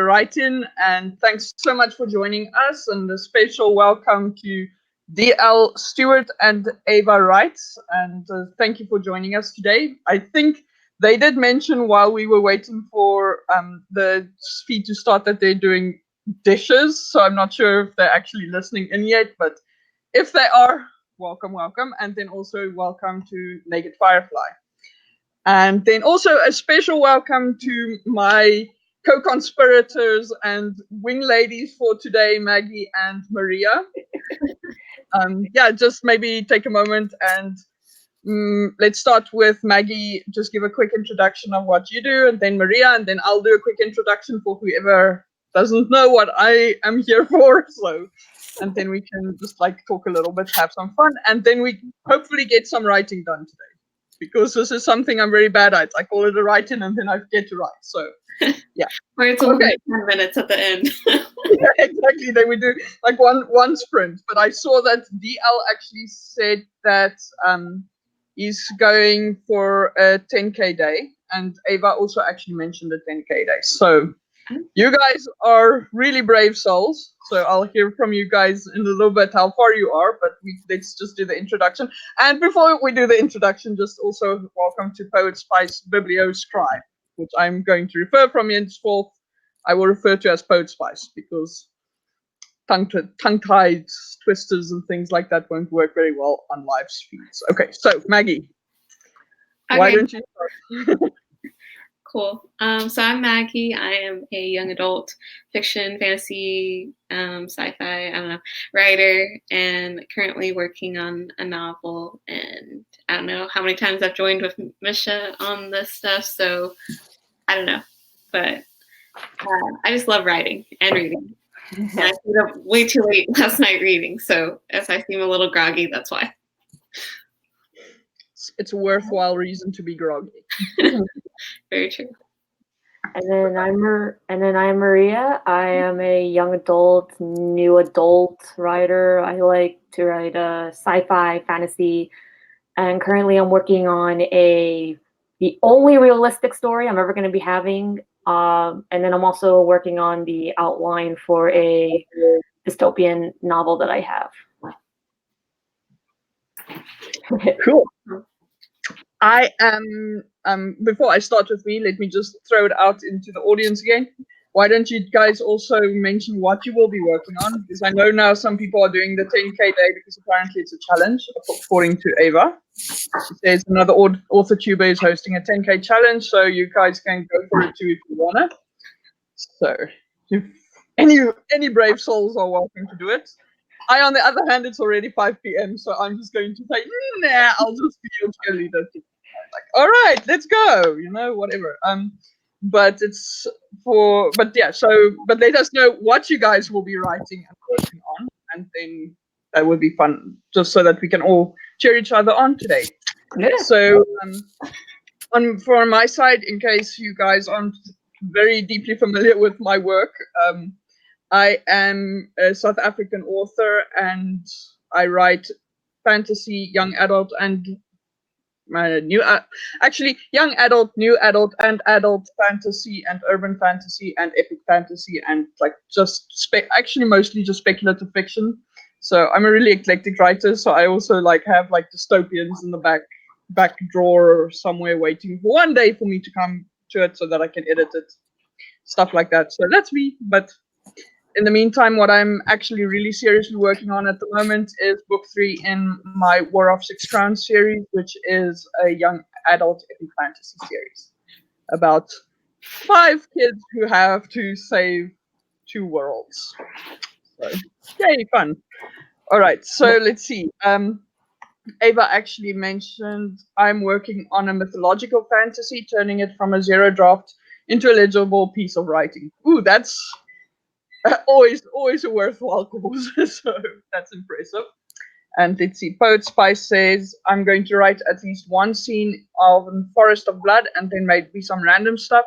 write in, and thanks so much for joining us. And a special welcome to DL Stewart and Ava Wright. And thank you for joining us today. I think they did mention while we were waiting for the feed to start that they're doing dishes. So I'm not sure if they're actually listening in yet, but if they are, welcome, welcome. And then also welcome to Naked Firefly. And then also a special welcome to my co-conspirators and wing ladies for today, Maggie and Maria. Just maybe take a moment and let's start with Maggie. Just give a quick introduction of what you do, and then Maria, and then I'll do a quick introduction for whoever doesn't know what I am here for. So, and then we can just talk a little bit, have some fun, and then we hopefully get some writing done today. Because this is something I'm very bad at. I call it a write-in and then I get to write. So, yeah. Or it's only 10 minutes at the end. Yeah, exactly. Then we do one sprint. But I saw that DL actually said that he's going for a 10K day. And Ava also actually mentioned a 10K day. So you guys are really brave souls. So I'll hear from you guys in a little bit how far you are, but let's just do the introduction. And before we do the introduction, just also welcome to Poet Spice Biblioscribe, which I'm going to refer from henceforth. I will refer to as Poet Spice because tongue-tied twisters and things like that won't work very well on live feeds. Okay, so Maggie, why don't you start? Cool. So I'm Maggie. I am a young adult fiction, fantasy, sci-fi, writer, and currently working on a novel. And I don't know how many times I've joined with Misha on this stuff, so I don't know. But I just love writing and reading. And I stayed up way too late last night reading, so if I seem a little groggy, that's why. It's a worthwhile reason to be groggy. Very true. And then I'm Maria. I am a young adult, new adult writer. I like to write sci-fi, fantasy, and currently I'm working on the only realistic story I'm ever going to be having. And then I'm also working on the outline for a dystopian novel that I have. Cool. I am, before I start with me, let me just throw it out into the audience again. Why don't you guys also mention what you will be working on? Because I know now some people are doing the 10K day because apparently it's a challenge, according to Ava. There's another author tuber is hosting a 10K challenge, so you guys can go for it too if you wanna. So, if any brave souls are welcome to do it. I, on the other hand, it's already 5 p.m., so I'm just going to say, nah, I'll just be your cheerleader. All right, let's go. Whatever. But let us know what you guys will be writing and working on, and then that would be fun, just so that we can all cheer each other on today. Yeah. So, for my side, in case you guys aren't very deeply familiar with my work, I am a South African author, and I write fantasy, young adult, and young adult, new adult, and adult fantasy, and urban fantasy, and epic fantasy, and mostly just speculative fiction. So I'm a really eclectic writer. So I also have dystopians in the back drawer somewhere, waiting for one day for me to come to it so that I can edit it, stuff like that. So that's me. But in the meantime, what I'm actually really seriously working on at the moment is book 3 in my War of Six Crowns series, which is a young adult epic fantasy series about 5 kids who have to save 2 worlds. So, yay, fun. All right, so let's see. Ava actually mentioned I'm working on a mythological fantasy, turning it from a 0 draft into a legible piece of writing. Ooh, that's always a worthwhile cause. So that's impressive. And let's see, Poet Spice says I'm going to write at least one scene of Forest of Blood and then maybe some random stuff.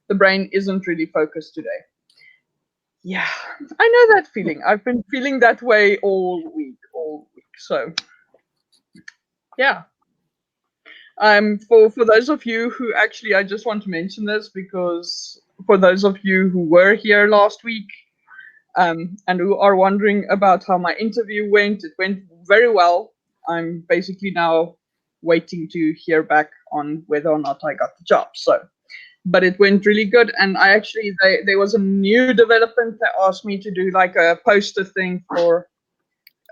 The brain isn't really focused today. Yeah, I know that feeling. I've been feeling that way all week. So yeah. For those of you who actually, I just want to mention this because for those of you who were here last week, and who are wondering about how my interview went, it went very well. I'm basically now waiting to hear back on whether or not I got the job. So, but it went really good, and I actually there was a new development that asked me to do like a poster thing for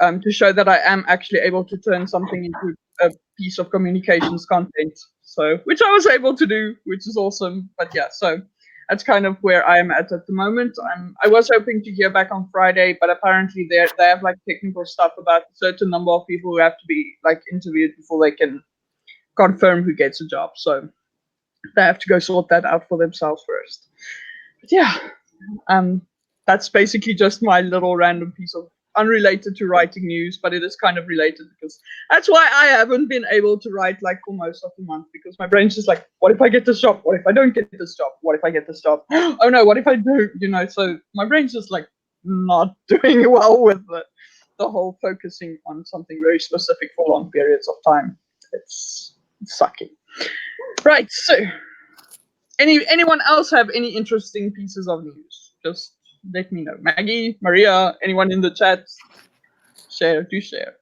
to show that I am actually able to turn something into a piece of communications content. So, which I was able to do, which is awesome. But yeah, so that's kind of where I am at the moment. I was hoping to hear back on Friday, but apparently they have like technical stuff about a certain number of people who have to be like interviewed before they can confirm who gets a job. So they have to go sort that out for themselves first. But yeah, that's basically just my little random piece of unrelated to writing news, but it is kind of related because that's why I haven't been able to write like for most of the month, because my brain's just like, what if I get this job? What if I don't get this job? What if I get this job? Oh no, what if I do? You know, so my brain's just like not doing well with the whole focusing on something very specific for long periods of time. It's sucky. Right, so anyone else have any interesting pieces of news? Just let me know. Maggie, Maria, anyone in the chat? Do share.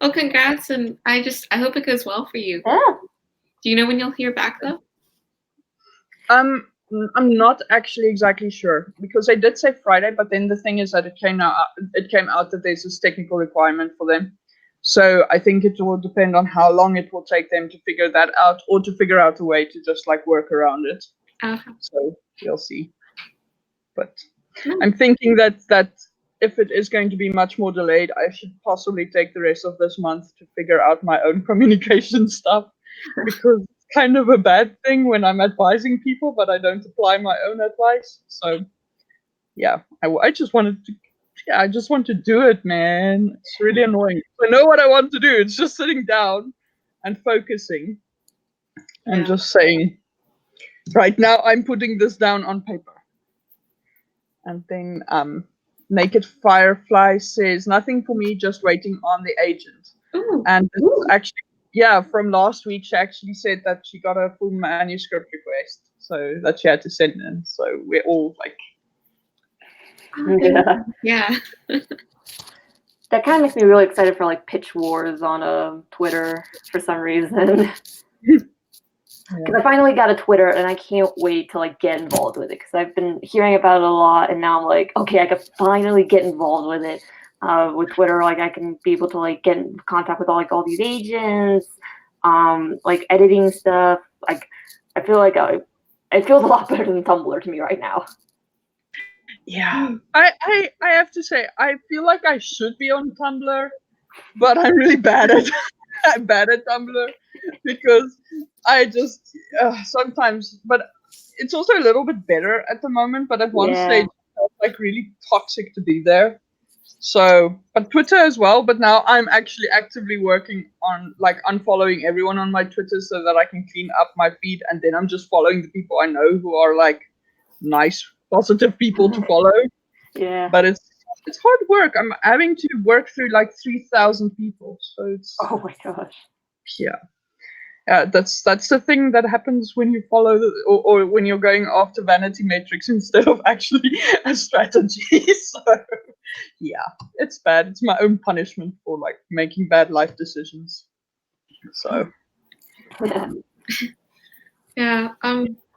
Well, congrats, and I hope it goes well for you. Yeah. Do you know when you'll hear back though? I'm not actually exactly sure, because they did say Friday, but then the thing is that it came out that there's this technical requirement for them. So I think it will depend on how long it will take them to figure that out, or to figure out a way to just like work around it. Okay. So we'll see. But I'm thinking that if it is going to be much more delayed, I should possibly take the rest of this month to figure out my own communication stuff, because it's kind of a bad thing when I'm advising people, but I don't apply my own advice. So yeah, I just wanted to. Yeah, I just want to do it, man. It's really annoying. I know what I want to do. It's just sitting down and focusing and just saying, right now I'm putting this down on paper. And then Naked Firefly says, nothing for me, just waiting on the agent. Ooh. And this is actually, yeah, from last week, she actually said that she got a full manuscript request, so that she had to send in. So we're all like, Yeah. That kind of makes me really excited for like pitch wars on Twitter for some reason. Because I finally got a Twitter and I can't wait to like get involved with it, because I've been hearing about it a lot, and now I'm like, okay, I can finally get involved with it. With Twitter, like I can be able to like get in contact with all these agents, like editing stuff. Like I feel like it feels a lot better than Tumblr to me right now. Yeah, I have to say, I feel like I should be on Tumblr, but I'm really bad at Tumblr, because I just sometimes, but it's also a little bit better at the moment. But at one stage, it felt like really toxic to be there. So, but Twitter as well. But now I'm actually actively working on like unfollowing everyone on my Twitter, so that I can clean up my feed, and then I'm just following the people I know who are like nice, positive people to follow. Yeah. But it's hard work. I'm having to work through like 3,000 people, so it's. Oh my gosh. Yeah. That's the thing that happens when you follow or when you're going after vanity metrics instead of actually a strategy. So yeah, it's bad. It's my own punishment for like making bad life decisions. So yeah,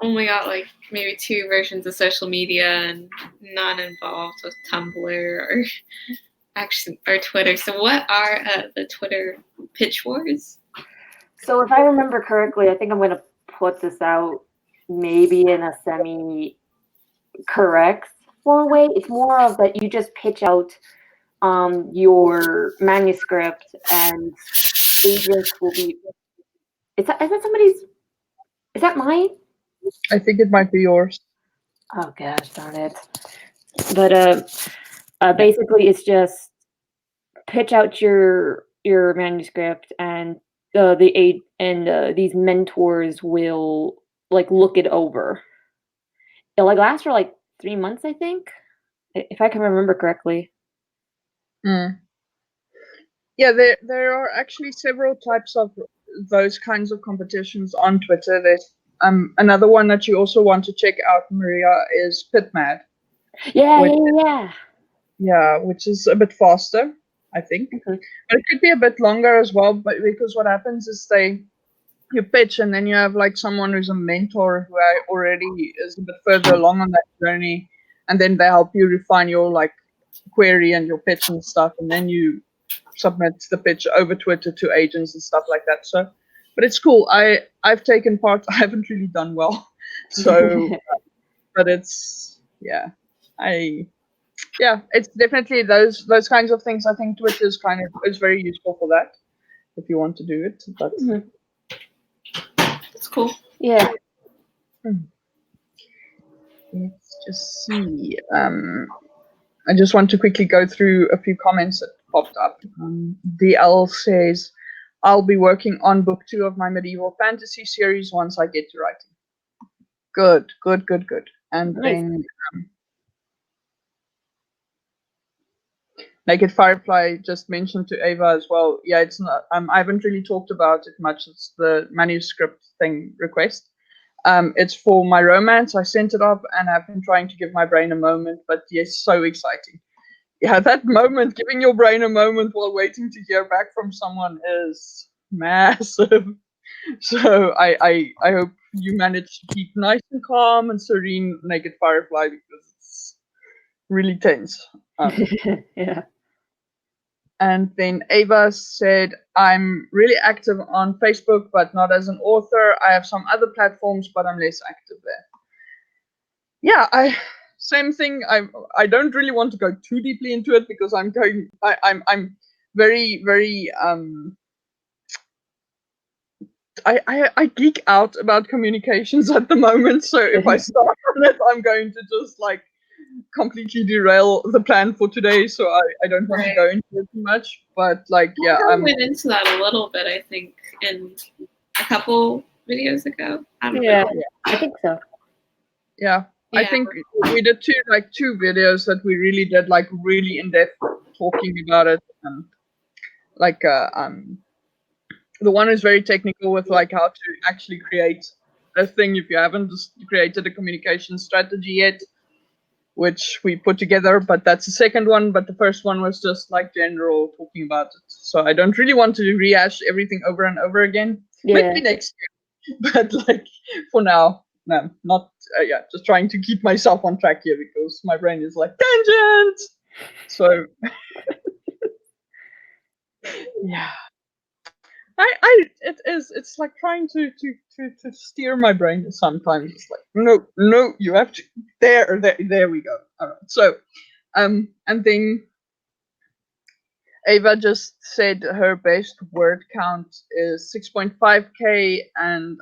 only got like maybe 2 versions of social media, and not involved with Tumblr or Twitter. So what are the Twitter pitch wars? So if I remember correctly, I think I'm going to put this out maybe in a semi-correct way. It's more of that you just pitch out your manuscript, and agents will be. Is that somebody's? Is that mine? I think it might be yours. Oh gosh, darn it! But basically, it's just pitch out your manuscript, and these mentors will like look it over. It'll like last for like 3 months, I think, if I can remember correctly. Yeah, there are actually several types of those kinds of competitions on Twitter. There's Another one that you also want to check out, Maria, is PitMad. Yeah, Which, yeah, which is a bit faster, I think. Mhm. But it could be a bit longer as well. But because what happens is you pitch, and then you have like someone who's a mentor who already is a bit further along on that journey, and then they help you refine your like query and your pitch and stuff, and then you submit the pitch over Twitter to agents and stuff like that. So, but it's cool. I've taken part. I haven't really done well, so but it's it's definitely those kinds of things. I think Twitter is very useful for that if you want to do it. But Mhm. That's cool. Yeah. let's just see. I just want to quickly go through a few comments that popped up. DL says, "I'll be working on book 2 of my medieval fantasy series once I get to writing." Good. And Nice. then Naked Firefly just mentioned to Ava as well. Yeah, it's not. I haven't really talked about it much. It's the manuscript thing request. It's for my romance. I sent it off, and I've been trying to give my brain a moment. But yes, so exciting. Yeah, that moment, giving your brain a moment while waiting to hear back from someone is massive. So I hope you manage to keep nice and calm and serene, Naked Firefly, because it's really tense. Yeah. And then Ava said, "I'm really active on Facebook, but not as an author. I have some other platforms, but I'm less active there." Yeah, same thing. I don't really want to go too deeply into it because I'm very, very I geek out about communications at the moment. So if I start on it, I'm going to just like completely derail the plan for today. So I don't want to Right. go into it too much. But like, yeah, I went into that a little bit, I think, in a couple videos ago. I don't Yeah, know. I think so. yeah. I Yeah. think we did two videos that we really did like really in depth talking about it, and like the one is very technical with like how to actually create a thing if you haven't just created a communication strategy yet, which we put together. But that's the second one. But the first one was just like general talking about it. So I don't really want to rehash everything over and over again. Yeah. Maybe next year, but like for now, no, not. Just trying to keep myself on track here because my brain is like tangent. So yeah. It's like trying to steer my brain sometimes. It's like no, you have to there we go. All right. So and then Ava just said her best word count is 6.5K, and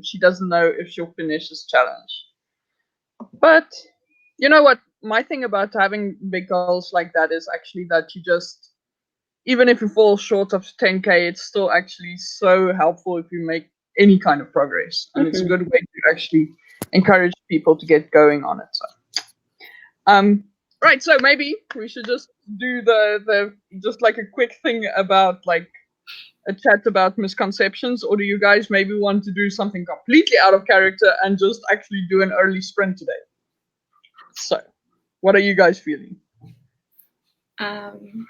she doesn't know if she'll finish this challenge. But you know what? My thing about having big goals like that is actually that you just, even if you fall short of 10K, it's still actually so helpful if you make any kind of progress. And it's a good way to actually encourage people to get going on it. So, right. So maybe we should just do the just like a quick thing about like a chat about misconceptions, or do you guys maybe want to do something completely out of character and just actually do an early sprint today? So, what are you guys feeling? Hmm.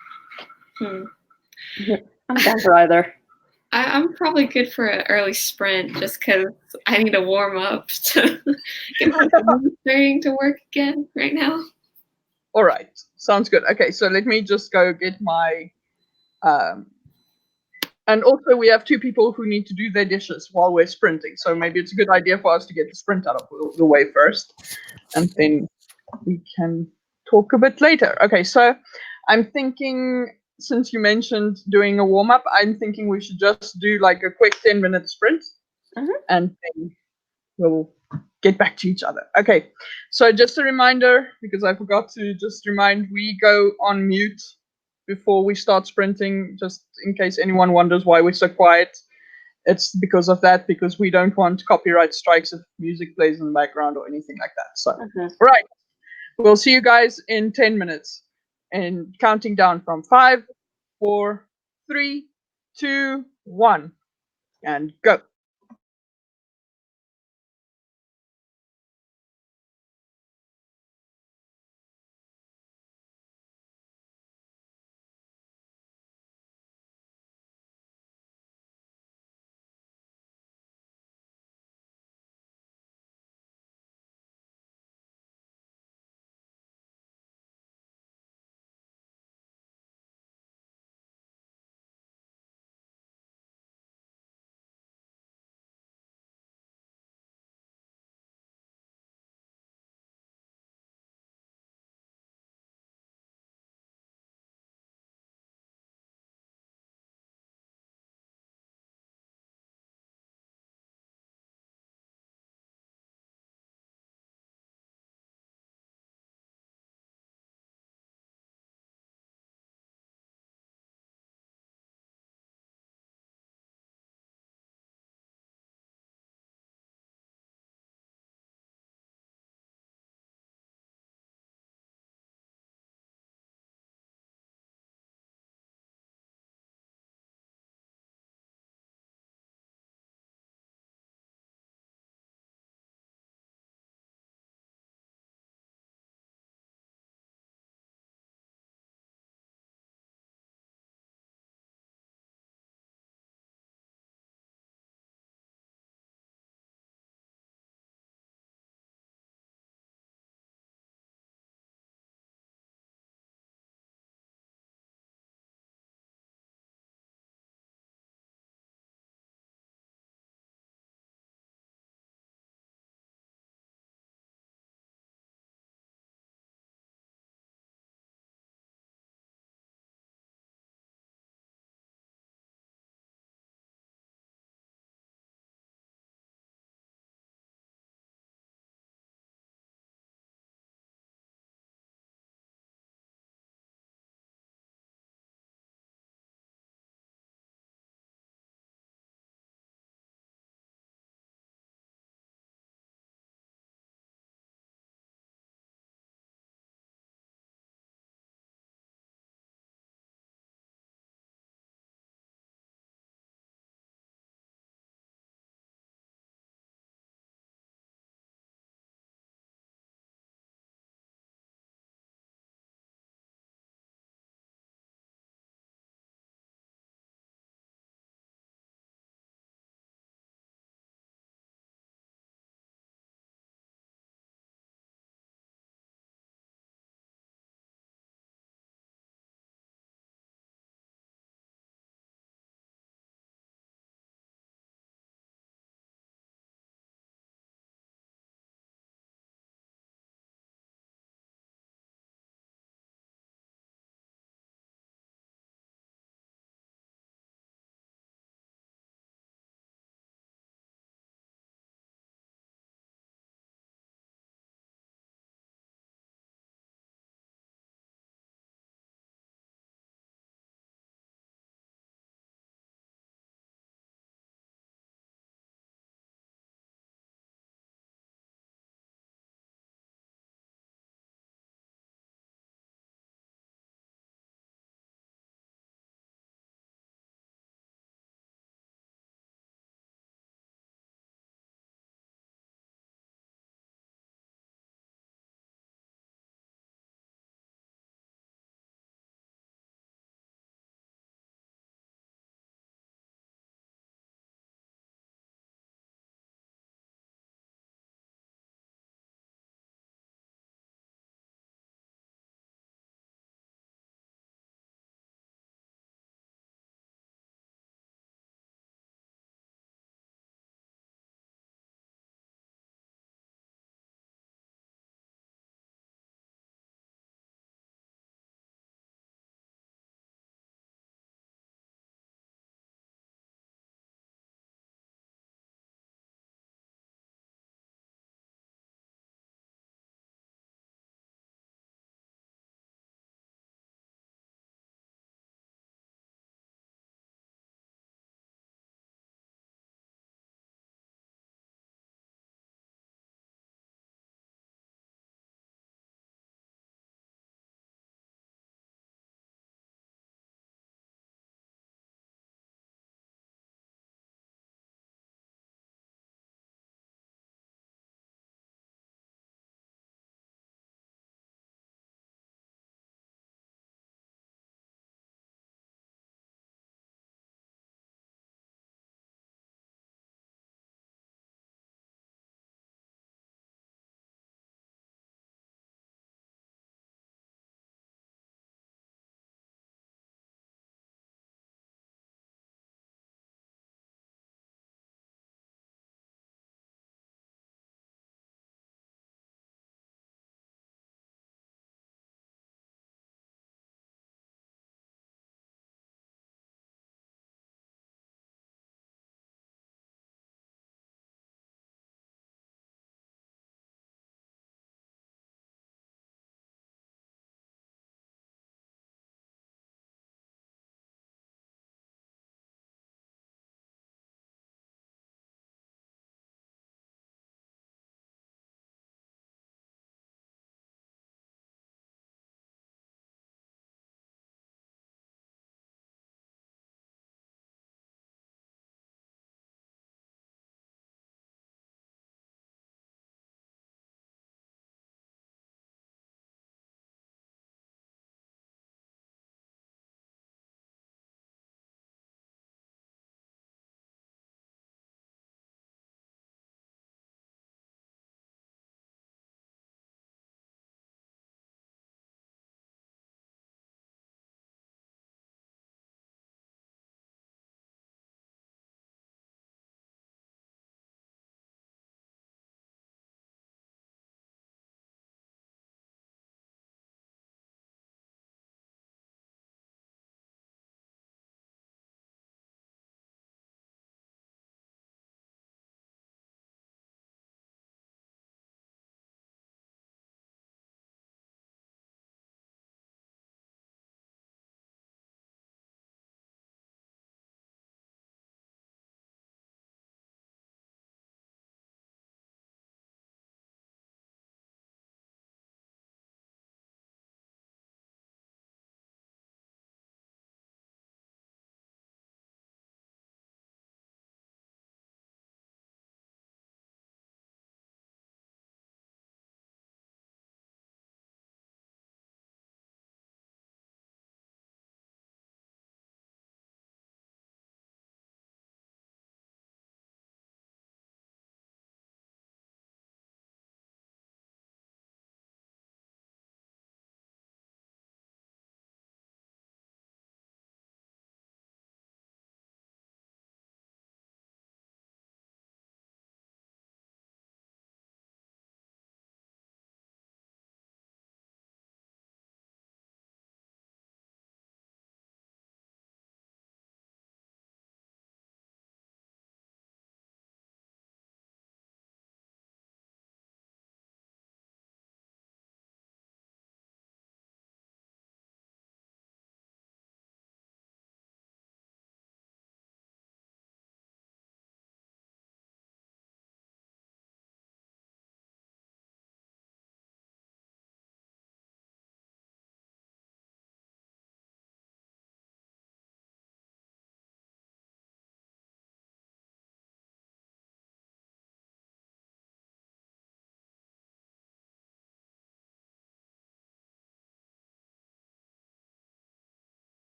I'm down for either. I'm probably good for an early sprint just because I need to warm up to get my brain starting to work again right now. All right, sounds good. Okay, so let me just go get my. And also, we have two people who need to do their dishes while we're sprinting. So maybe it's a good idea for us to get the sprint out of the way first, and then we can talk a bit later. Okay, so I'm thinking, since you mentioned doing a warm up, I'm thinking we should just do like a quick 10-minute sprint, and then we'll get back to each other. Okay, so just a reminder, because I forgot to just remind, we go on mute before we start sprinting, just in case anyone wonders why we're so quiet. It's because of that, because we don't want copyright strikes if music plays in the background or anything like that. So, right, we'll see you guys in 10 minutes. And counting down from 5, 4, 3, 2, 1, and go.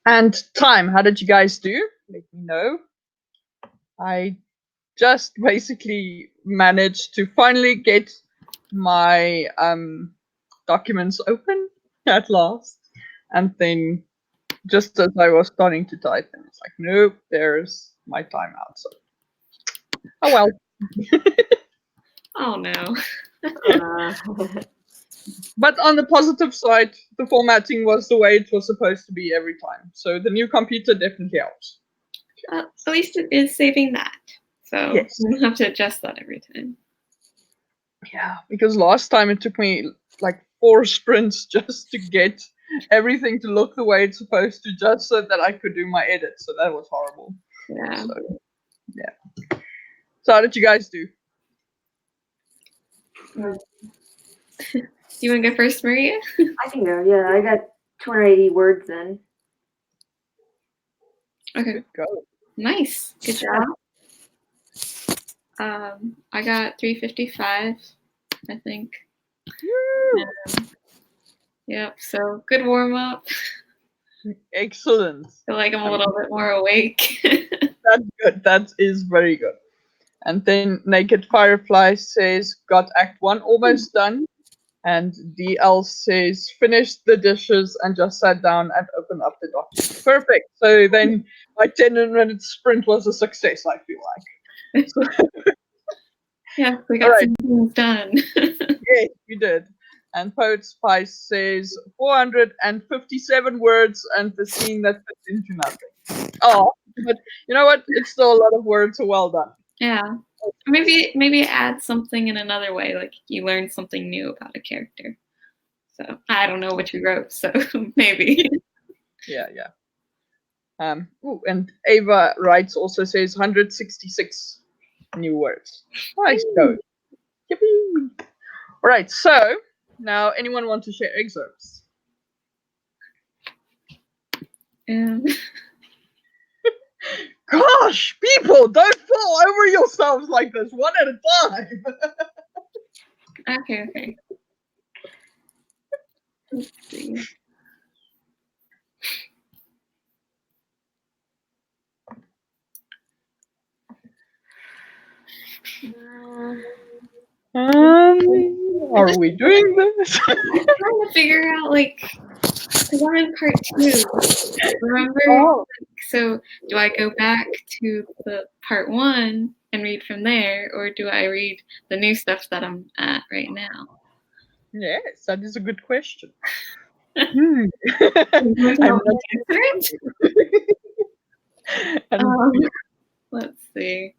And time, how did you guys do? Let me know. I just basically managed to finally get my documents open at last. And then just as I was starting to type, and it's like, nope, there's my timeout. So, oh well. Oh no. Uh, But on the positive side, the formatting was the way it was supposed to be every time. So the new computer definitely helps. At least it is saving that. So Yes. you don't have to adjust that every time. Yeah, because last time it took me like 4 sprints just to get everything to look the way it's supposed to, just so that I could do my edit. So that was horrible. Yeah. So, yeah. So how did you guys do? Do you want to go first, Maria? I can go. Yeah, I got 280 words in. Okay. Good go. Nice. Good job. I got 355, I think. Yep. So good warm up. Excellent. Feel like I'm a little bit more awake. That's good. That is very good. And then Naked Firefly says, got Act 1 almost done. And DL says, finished the dishes and just sat down and opened up the document. Perfect. So then my 10-minute sprint was a success, I feel like. So, Yeah, we got some things done. yes, we did. And Poet Spice says 457 words and the scene that fits into nothing. Oh, but you know what? It's still a lot of words, so well done. Yeah. Maybe add something in another way, like you learned something new about a character. So I don't know what you wrote, so maybe. Yeah. And Ava writes also says 166 new words. Nice go. Yippee! All right, so now anyone want to share excerpts? Gosh, people, don't fall over yourselves like this, one at a time. Okay. Let's see. Are we doing this? I'm trying to figure out, like, because I'm in part 2. Remember? Oh. So do I go back to the part 1 and read from there, or do I read the new stuff that I'm at right now? Yes, that is a good question. I'm not let's see.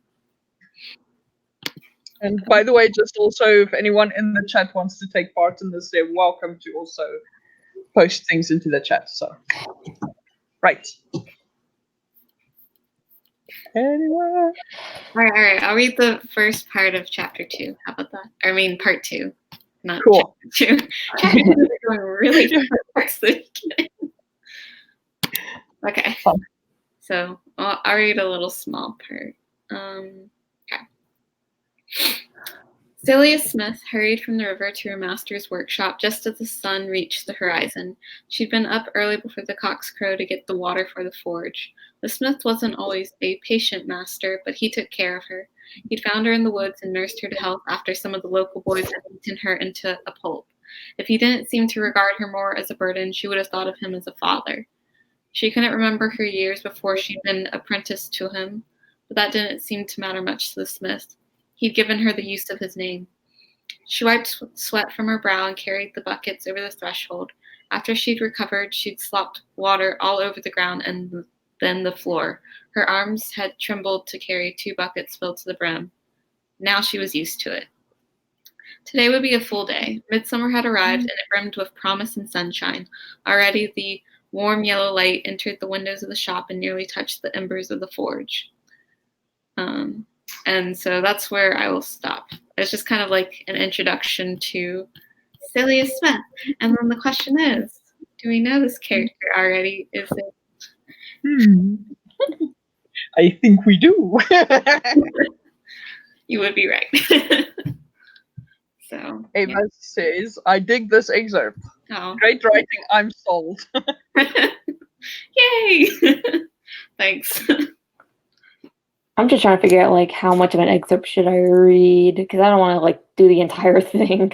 And by the way, just also, if anyone in the chat wants to take part in this, they're welcome to also post things into the chat. So, right. Anyone? All right. I'll read the first part of chapter 2. How about that? I mean, part 2, not Cool. chapter 2. Chapter 2 is going really fast. Okay. So I'll read a little small part. Okay. Celia Smith hurried from the river to her master's workshop just as the sun reached the horizon. She'd been up early before the cocks crowed to get the water for the forge. The smith wasn't always a patient master, but he took care of her. He'd found her in the woods and nursed her to health after some of the local boys had beaten her into a pulp. If he didn't seem to regard her more as a burden, she would have thought of him as a father. She couldn't remember her years before she'd been apprenticed to him, but that didn't seem to matter much to the smith. He'd given her the use of his name. She wiped sweat from her brow and carried the buckets over the threshold. After she'd recovered, she'd slopped water all over the ground and then the floor. Her arms had trembled to carry 2 buckets filled to the brim. Now she was used to it. Today would be a full day. Midsummer had arrived, and it brimmed with promise and sunshine. Already the warm yellow light entered the windows of the shop and nearly touched the embers of the forge. And so that's where I will stop. It's just kind of like an introduction to Celia Smith. And then the question is, do we know this character already? Is it? I think we do. You would be right. So Ava says, I dig this excerpt. Oh. Great writing, I'm sold. Yay! Thanks. I'm just trying to figure out like how much of an excerpt should I read because I don't want to like do the entire thing.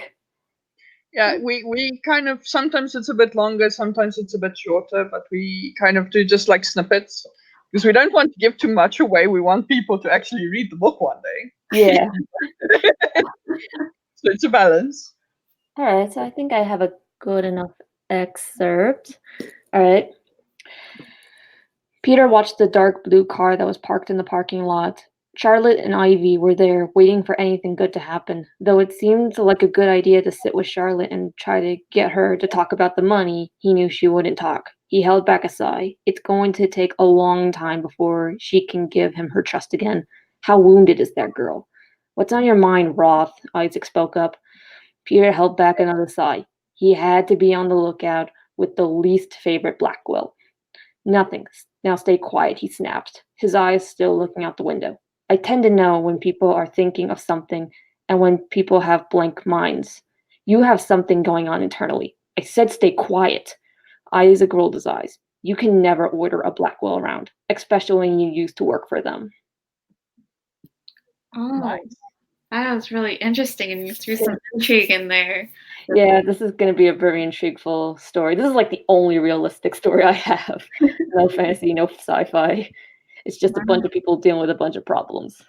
Yeah, we kind of sometimes it's a bit longer, sometimes it's a bit shorter, but we kind of do just like snippets because we don't want to give too much away. We want people to actually read the book one day. Yeah. So it's a balance. All right. So I think I have a good enough excerpt. All right. Peter watched the dark blue car that was parked in the parking lot. Charlotte and Ivy were there, waiting for anything good to happen. Though it seemed like a good idea to sit with Charlotte and try to get her to talk about the money, he knew she wouldn't talk. He held back a sigh. It's going to take a long time before she can give him her trust again. How wounded is that girl? What's on your mind, Roth? Isaac spoke up. Peter held back another sigh. He had to be on the lookout with the least favorite Blackwell. Nothing. Now stay quiet, he snapped, his eyes still looking out the window. I tend to know when people are thinking of something and when people have blank minds. You have something going on internally. I said stay quiet. Isaac rolled his eyes. You can never order a Blackwell around, especially when you used to work for them. Oh, Nice. that was really interesting, and you threw some intrigue in there. Yeah, this is going to be a very intrigueful story. This is like the only realistic story I have. No fantasy, no sci-fi. It's just a bunch of people dealing with a bunch of problems.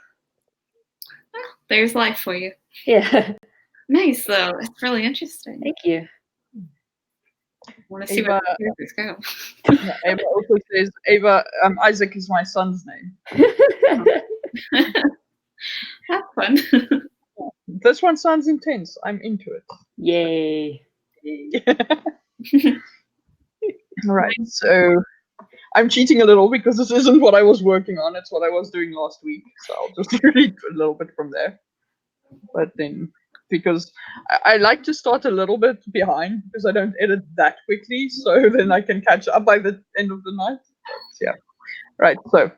There's life for you. Yeah. Nice, though. It's really interesting. Thank you. I want to see where the characters go. Yeah, Ava also says Isaac is my son's name. That's fun. This one sounds intense. I'm into it. Yay. Right, so I'm cheating a little because this isn't what I was working on. It's what I was doing last week. So I'll just read a little bit from there. But then, because I like to start a little bit behind because I don't edit that quickly. So then I can catch up by the end of the night. But yeah. Right, so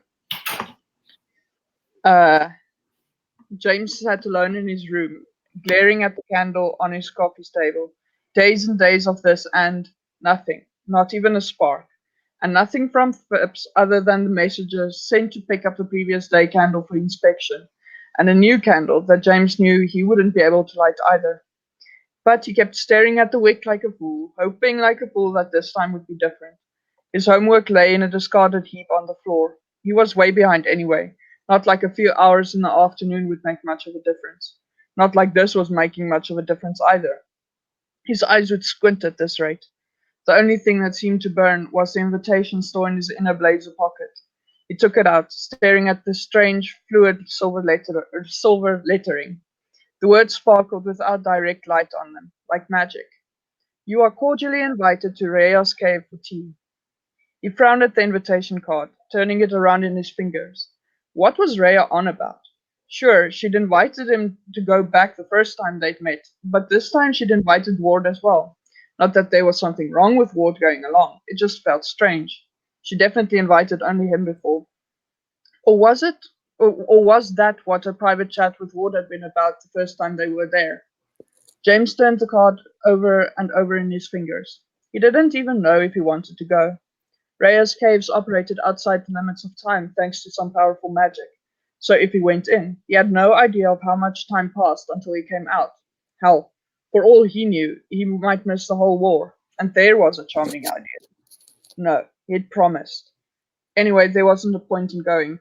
James sat alone in his room, glaring at the candle on his coffee table. Days and days of this and nothing, not even a spark. And nothing from Phipps other than the messages sent to pick up the previous day candle for inspection, and a new candle that James knew he wouldn't be able to light either. But he kept staring at the wick like a fool, hoping like a fool that this time would be different. His homework lay in a discarded heap on the floor. He was way behind anyway. Not like a few hours in the afternoon would make much of a difference. Not like this was making much of a difference either. His eyes would squint at this rate. The only thing that seemed to burn was the invitation store in his inner blazer pocket. He took it out, staring at the strange, fluid silver lettering. The words sparkled without direct light on them, like magic. You are cordially invited to Rhea's cave for tea. He frowned at the invitation card, turning it around in his fingers. What was Rhea on about? Sure, she'd invited him to go back the first time they'd met, but this time she'd invited Ward as well. Not that there was something wrong with Ward going along, it just felt strange. She definitely invited only him before. Or was it? Or was that what a private chat with Ward had been about the first time they were there? James turned the card over and over in his fingers. He didn't even know if he wanted to go. Rhea's caves operated outside the limits of time thanks to some powerful magic. So if he went in, he had no idea of how much time passed until he came out. Hell, for all he knew, he might miss the whole war. And there was a charming idea. No, he'd promised. Anyway, there wasn't a point in going.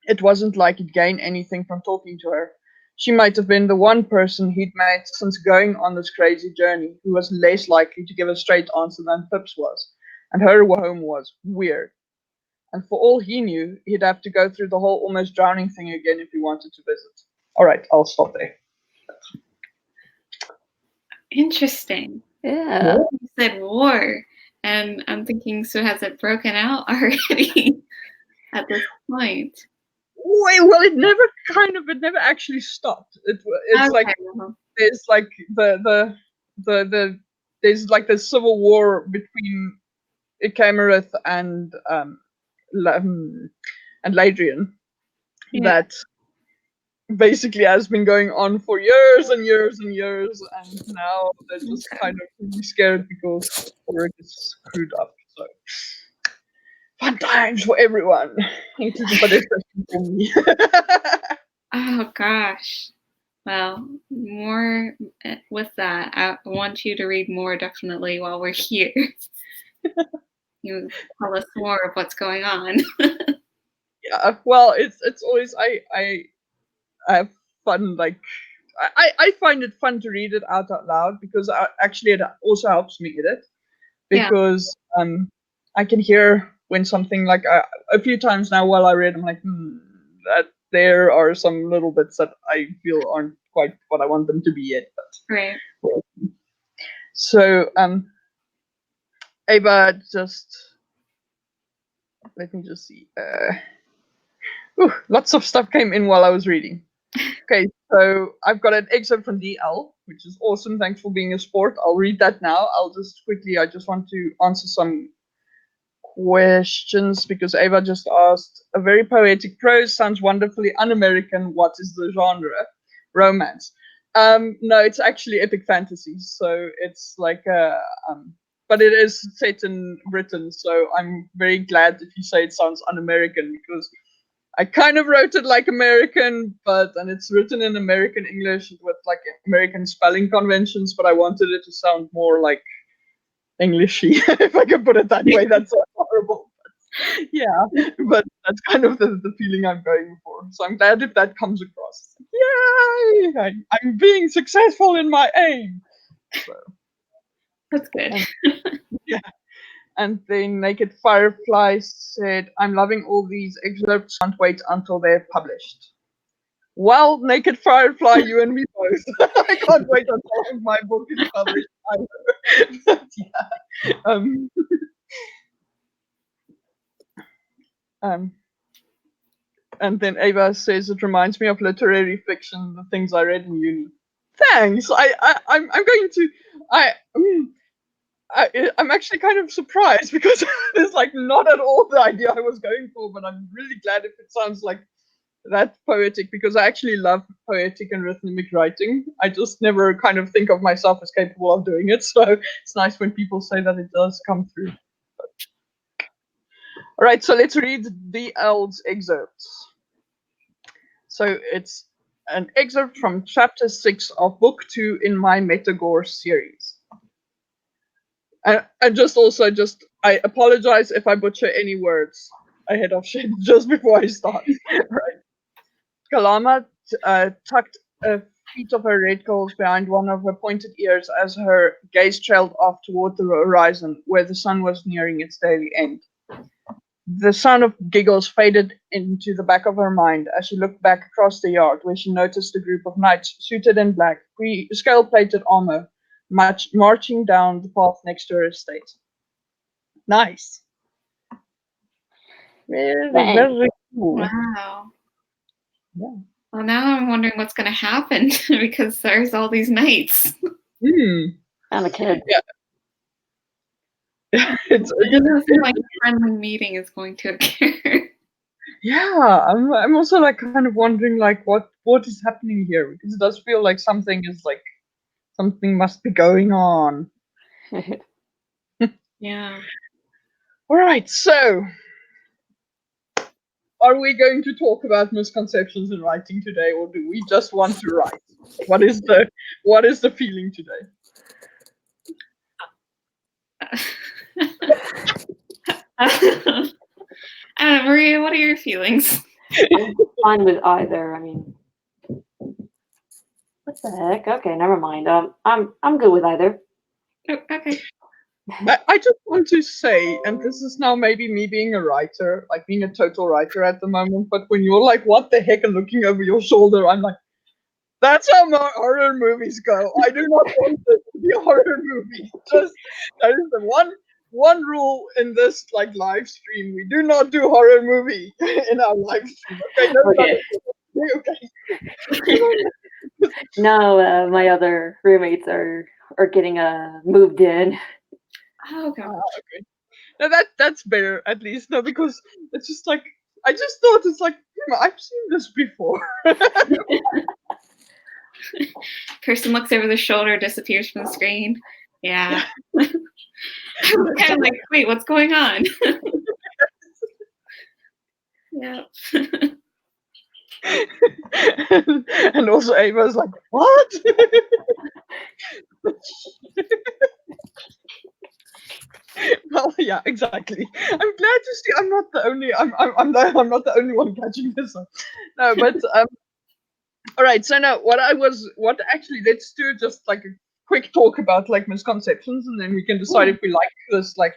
It wasn't like he'd gain anything from talking to her. She might have been the one person he'd met since going on this crazy journey who was less likely to give a straight answer than Phipps was, and her home was weird. And for all he knew, he'd have to go through the whole almost drowning thing again if he wanted to visit. All right, I'll stop there. Interesting. Yeah. You said war, and I'm thinking, so has it broken out already at this point? Well, it never actually stopped. It's like there's like the there's like the civil war between Camerith and Ladrian that basically has been going on for years and years and years, and now they're just kind of really scared because Ulrich is screwed up. So fun times for everyone, including but especially for me. Oh gosh. Well, more with that. I want you to read more definitely while we're here. You tell us more of what's going on. Yeah, well, it's always I have fun. Like I find it fun to read it out loud because actually it also helps me edit Yeah, because I can hear when something like a few times now while I read I'm like that there are some little bits that I feel aren't quite what I want them to be yet. right. But so Ava, just let me just see. Lots of stuff came in while I was reading. Okay, so I've got an excerpt from DL, which is awesome. Thanks for being a sport. I'll read that now. I'll just quickly, I just want to answer some questions because Ava just asked a very poetic prose sounds wonderfully un-American. What is the genre? Romance. No, it's actually epic fantasy. So it's like a, but it is set in Britain. So I'm very glad if you say it sounds un-American because I kind of wrote it like American, and it's written in American English with like American spelling conventions, but I wanted it to sound more like Englishy, if I can put it that way. That's so horrible. Yeah, but that's kind of the feeling I'm going for. So I'm glad if that comes across. Yay! I'm being successful in my aim. So, That's good. yeah. And then Naked Firefly said, I'm loving all these excerpts, can't wait until they're published. Well, Naked Firefly, you and me both. I can't wait until my book is published either. But yeah. And then Ava says it reminds me of literary fiction, the things I read in uni. Thanks. I'm going to I'm actually kind of surprised because it's like not at all the idea I was going for, but I'm really glad if it sounds like that poetic because I actually love poetic and rhythmic writing. I just never kind of think of myself as capable of doing it. So it's nice when people say that it does come through. All right, so let's read the Eld's excerpts. So it's an excerpt from chapter 6 of book 2 in my Metagore series. And I apologize if I butcher any words ahead of shit just before I start. Right. Kalama tucked a feet of her red curls behind one of her pointed ears as her gaze trailed off toward the horizon where the sun was nearing its daily end. The sound of giggles faded into the back of her mind as she looked back across the yard where she noticed a group of knights suited in black, scale-plated armor, marching down the path next to her estate. Nice. Very, very cool. Wow. Yeah. Well, now I'm wondering what's going to happen because there's all these knights. I'm a kid. Yeah. It doesn't seem like a friendly meeting is going to occur. Yeah, I'm also like kind of wondering like what is happening here because it does feel like something must be going on. Yeah. All right, so are we going to talk about misconceptions in writing today, or do we just want to write? What is the feeling today? Maria, what are your feelings? I'm fine with either. I mean, what the heck? Okay, never mind. I'm good with either. Oh, okay. I just want to say, and this is now maybe me being a writer, like being a total writer at the moment, but when you're like, what the heck, and looking over your shoulder, I'm like, that's how horror movies go. I do not want this to be a horror movie. Just that is the one rule in this like live stream. We do not do horror movie in our live stream. Okay, no, Okay. okay. No, my other roommates are getting moved in. Oh, okay. Okay. No, that's better at least. No, because it's just like I just thought it's like I've seen this before. Person looks over the shoulder, disappears from the screen. Yeah. I'm kind of like, wait, what's going on? Yeah. And also Ava's like, what? Well, yeah, exactly. I'm glad to see I'm not the only I'm not the only one catching this one. No, but all right. So now, what actually, let's do just like a quick talk about like misconceptions, and then we can decide if we like this, like,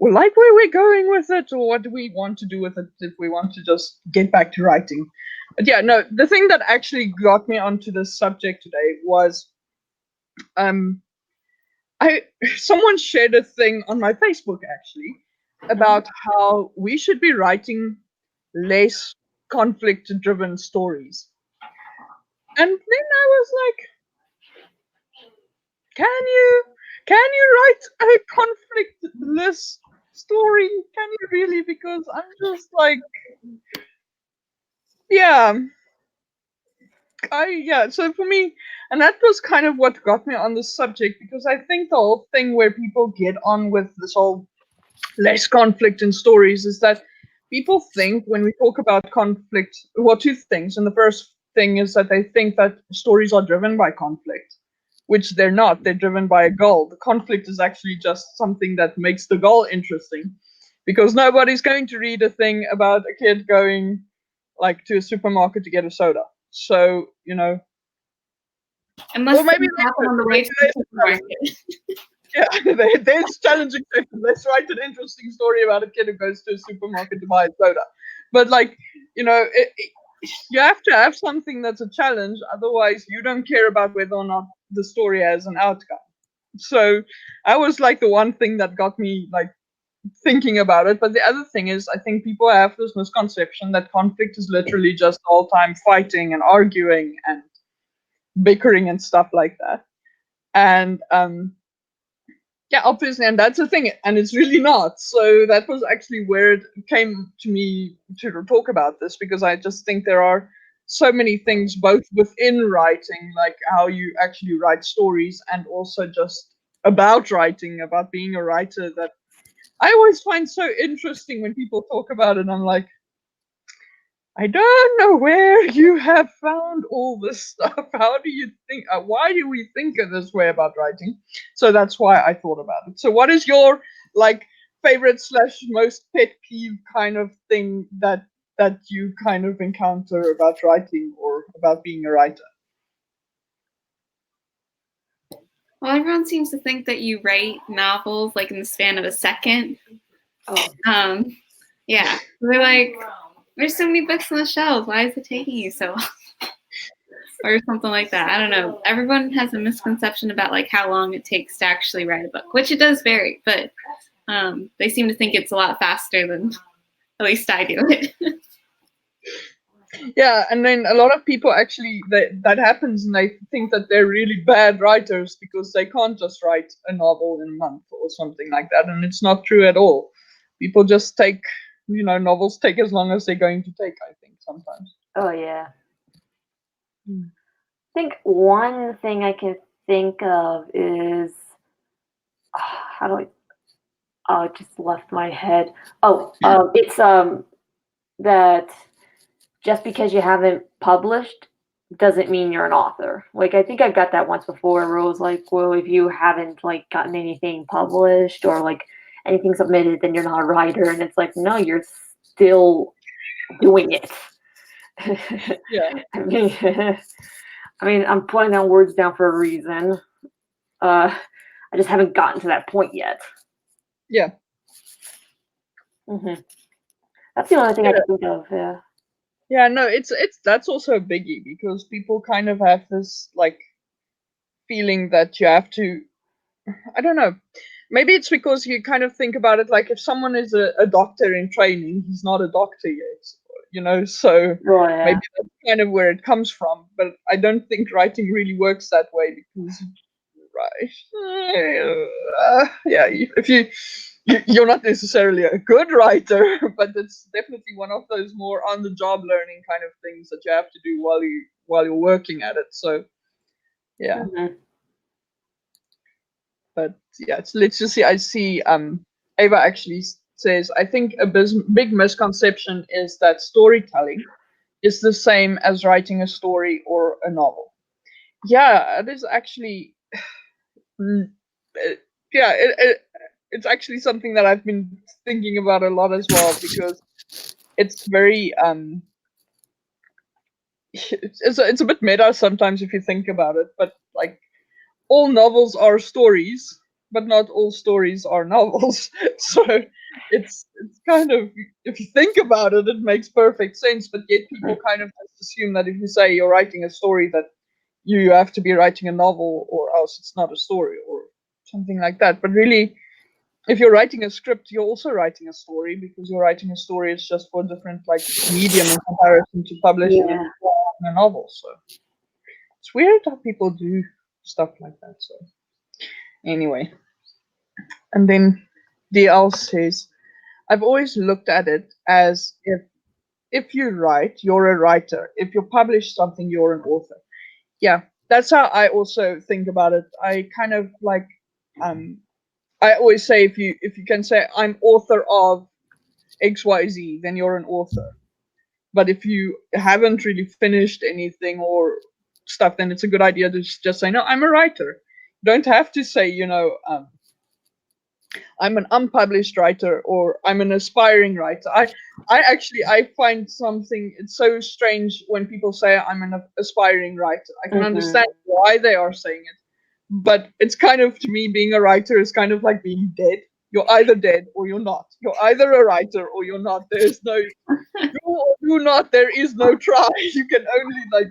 we like where we're going with it, or what do we want to do with it if we want to just get back to writing. But yeah, no, the thing that actually got me onto this subject today was um I someone shared a thing on my Facebook actually about how we should be writing less conflict driven stories. And then I was like, can you write a conflictless story? Can you really? Because I'm just like, yeah, so for me, and that was kind of what got me on this subject, because I think the whole thing where people get on with this whole less conflict in stories is that people think when we talk about conflict, well, two things. And the first thing is that they think that stories are driven by conflict, which they're not. They're driven by a goal. The conflict is actually just something that makes the goal interesting, because nobody's going to read a thing about a kid going like to a supermarket to get a soda. So, Unless or maybe things happen on the way to the supermarket. yeah, there's challenging sections. Let's write an interesting story about a kid who goes to a supermarket to buy a soda. But like, you have to have something that's a challenge. Otherwise, you don't care about whether or not the story has an outcome. So that was like the one thing that got me like thinking about it. But the other thing is, I think people have this misconception that conflict is literally just all time fighting and arguing and bickering and stuff like that. And yeah, obviously, and that's the thing, and it's really not. So that was actually where it came to me to talk about this, because I just think there are so many things both within writing, like how you actually write stories, and also just about writing, about being a writer, that I always find so interesting when people talk about it. I'm like, I don't know where you have found all this stuff. How do you think? Why do we think of this way about writing? So that's why I thought about it. So, what is your like favorite slash most pet peeve kind of thing that you kind of encounter about writing or about being a writer? Well, everyone seems to think that you write novels like in the span of a second. Oh. Yeah. They're like, there's so many books on the shelves. Why is it taking you so long? Or something like that. I don't know. Everyone has a misconception about like how long it takes to actually write a book, which it does vary, but they seem to think it's a lot faster than at least I do it. Yeah, and then a lot of people actually that happens, and they think that they're really bad writers because they can't just write a novel in a month or something like that, and it's not true at all. People just take, novels take as long as they're going to take, I think, sometimes. Oh yeah. I think one thing I can think of is how do I? Oh, it just left my head. Oh, it's that just because you haven't published doesn't mean you're an author. Like I think I've got that once before where it was like, well, if you haven't like gotten anything published or like anything submitted, then you're not a writer. And it's like, no, you're still doing it. Yeah. I mean, I'm putting down words down for a reason. I just haven't gotten to that point yet. Yeah. Mm-hmm. That's the only thing I can think of. Yeah. Yeah, no, it's that's also a biggie, because people kind of have this like feeling that you have to, I don't know. Maybe it's because you kind of think about it like, if someone is a doctor in training, he's not a doctor yet, so Oh, yeah. maybe that's kind of where it comes from. But I don't think writing really works that way, because, yeah, if you're not necessarily a good writer, but it's definitely one of those more on the job learning kind of things that you have to do while you're working at it. So yeah. Mm-hmm. But yeah, let's just see. I see Ava actually says, I think a big misconception is that storytelling is the same as writing a story or a novel. Yeah, it is actually. mm, uh, yeah, it's actually something that I've been thinking about a lot as well because it's very it's a bit meta sometimes if you think about it, but like all novels are stories, but not all stories are novels. So it's kind of, if you think about it, it makes perfect sense. But yet people kind of just assume that if you say you're writing a story, that you have to be writing a novel, or else it's not a story or something like that. But really, if you're writing a script, you're also writing a story because you're writing a story. It's just for a different like medium in comparison to publishing Yeah. a novel. So it's weird how people do stuff like that. So anyway, and then DL says, I've always looked at it as if you write, you're a writer. If you publish something, you're an author. Yeah, that's how I also think about it. I kind of like um I always say if you can say I'm author of XYZ, then you're an author. But if you haven't really finished anything or stuff, then it's a good idea to just say, no, I'm a writer. You don't have to say, I'm an unpublished writer or I'm an aspiring writer. I find something, it's so strange when people say I'm an aspiring writer. I can understand why they are saying it, but it's kind of, to me, being a writer is kind of like being dead. You're either dead or you're not. You're either a writer or you're not. There's no do or do not. There is no try. You can only like,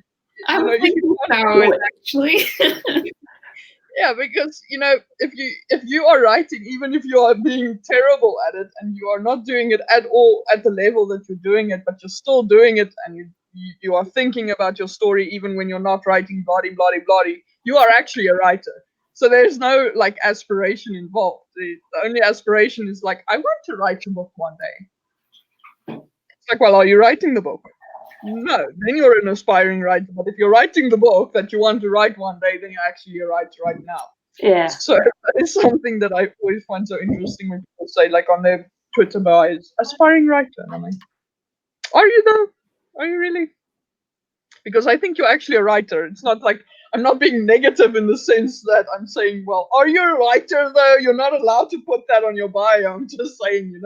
I you know, was if you thinking want Star to do Wars it. actually. Yeah, because if you are writing, even if you are being terrible at it and you are not doing it at all at the level that you're doing it, but you're still doing it, and you are thinking about your story even when you're not writing bloody bloody bloody, you are actually a writer. So there's no like aspiration involved. The only aspiration is like, I want to write a book one day. It's like, well, are you writing the book? No, then you're an aspiring writer. But if you're writing the book that you want to write one day, then you're actually a writer right now. Yeah. So that is something that I always find so interesting when people say, like on their Twitter bios, aspiring writer. And I'm like, are you though? Are you really? Because I think you're actually a writer. It's not like, I'm not being negative in the sense that I'm saying, well, are you a writer though? You're not allowed to put that on your bio. I'm just saying,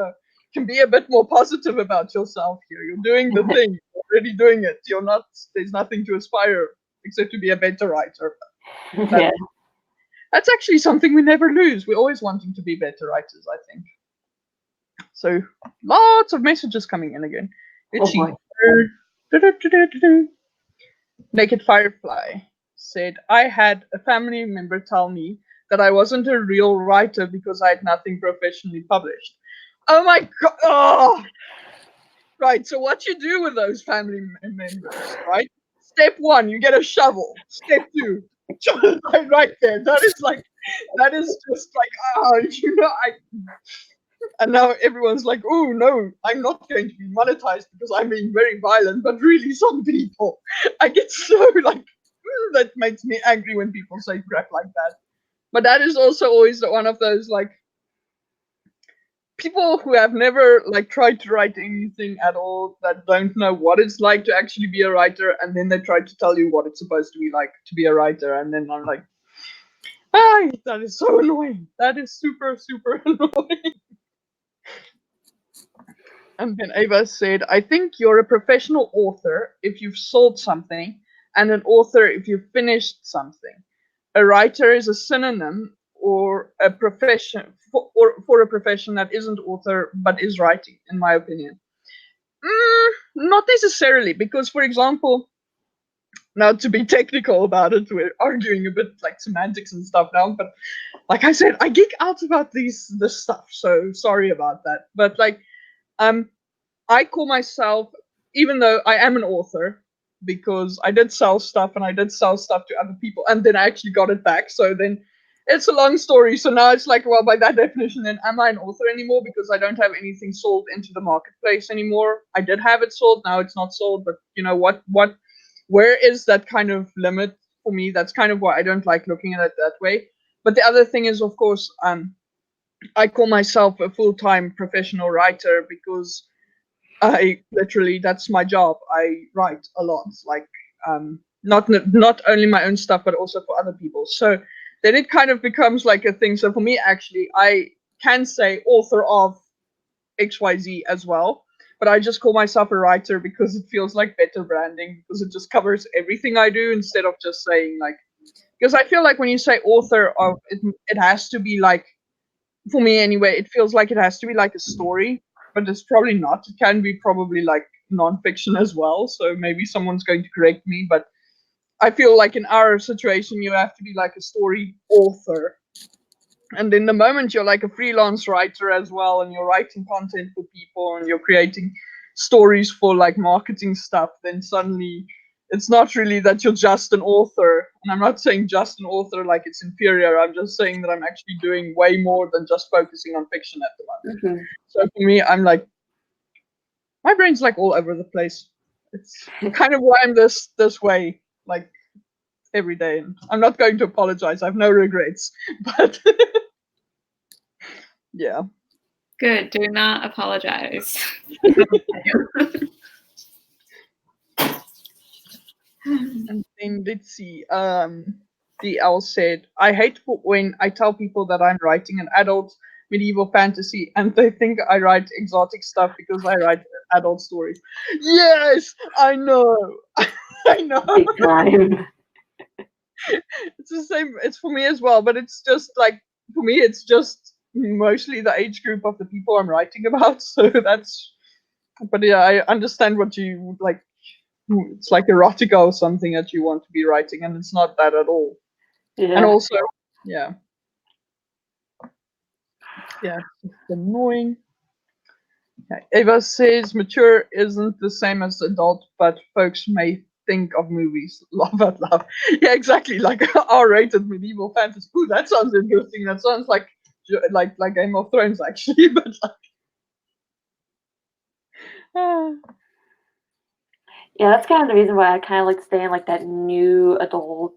can be a bit more positive about yourself here. You're doing the thing. You're already doing it. You're not. There's nothing to aspire except to be a better writer. Yeah. That's actually something we never lose. We're always wanting to be better writers, I think. So lots of messages coming in again. Let's Oh see. boy. Naked Firefly said, I had a family member tell me that I wasn't a real writer because I had nothing professionally published. Oh my god! Oh! Right, so what you do with those family members, right? Step one, you get a shovel. Step two, right there. That is just like, I. And now everyone's like, oh no, I'm not going to be monetized because I'm being very violent. But really, some people, I get so like, that makes me angry when people say crap like that. But that is also always one of those like people who have never like tried to write anything at all, that don't know what it's like to actually be a writer, and then they try to tell you what it's supposed to be like to be a writer, and then I'm like, that is so annoying. That is super super annoying. And then Ava said, I think you're a professional author if you've sold something, and an author if you've finished something. A writer is a synonym or a profession for a profession that isn't author but is writing, in my opinion. Not necessarily, because, for example, now to be technical about it, we're arguing a bit like semantics and stuff now, but like I said, I geek out about this stuff, so sorry about that. But like, I call myself, even though I am an author, because I did sell stuff and I did sell stuff to other people, and then I actually got it back. So then it's a long story. So now it's like, well, by that definition, then am I an author anymore? Because I don't have anything sold into the marketplace anymore. I did have it sold, now it's not sold. But you know where is that kind of limit for me? That's kind of why I don't like looking at it that way. But the other thing is, of course, I call myself a full-time professional writer because I literally, that's my job. I write a lot, like not only my own stuff but also for other people. So then it kind of becomes like a thing. So for me, actually, I can say author of XYZ as well, but I just call myself a writer because it feels like better branding, because it just covers everything I do instead of just saying like, because I feel like when you say author of it, it has to be like, for me anyway, it feels like it has to be like a story, but it's probably not. It can be probably like nonfiction as well. So maybe someone's going to correct me, but I feel like in our situation, you have to be like a story author. And in the moment you're like a freelance writer as well, and you're writing content for people and you're creating stories for like marketing stuff, then suddenly it's not really that you're just an author. And I'm not saying just an author like it's inferior. I'm just saying that I'm actually doing way more than just focusing on fiction at the moment. Mm-hmm. So for me, I'm like, my brain's like all over the place. It's kind of why I'm this way, like every day. And I'm not going to apologize. I have no regrets. But yeah. Good. Do not apologize. And then let's see. DL said, I hate when I tell people that I'm writing an adult medieval fantasy and they think I write exotic stuff because I write adult stories. Yes, I know. I know. Big time. It's the same. It's for me as well, but it's just like, for me, it's just mostly the age group of the people I'm writing about. So that's, but yeah, I understand what you like. It's like erotica or something that you want to be writing, and it's not that at all. And Yeah. also, yeah, yeah, it's annoying. Yeah. Eva says mature isn't the same as adult, but folks may think of movies. Love out love. Yeah, exactly. Like R-rated medieval fantasy. Ooh, that sounds interesting. That sounds like Game of Thrones actually, but like, ah. Yeah, that's kind of the reason why I kind of like stay in like that new adult,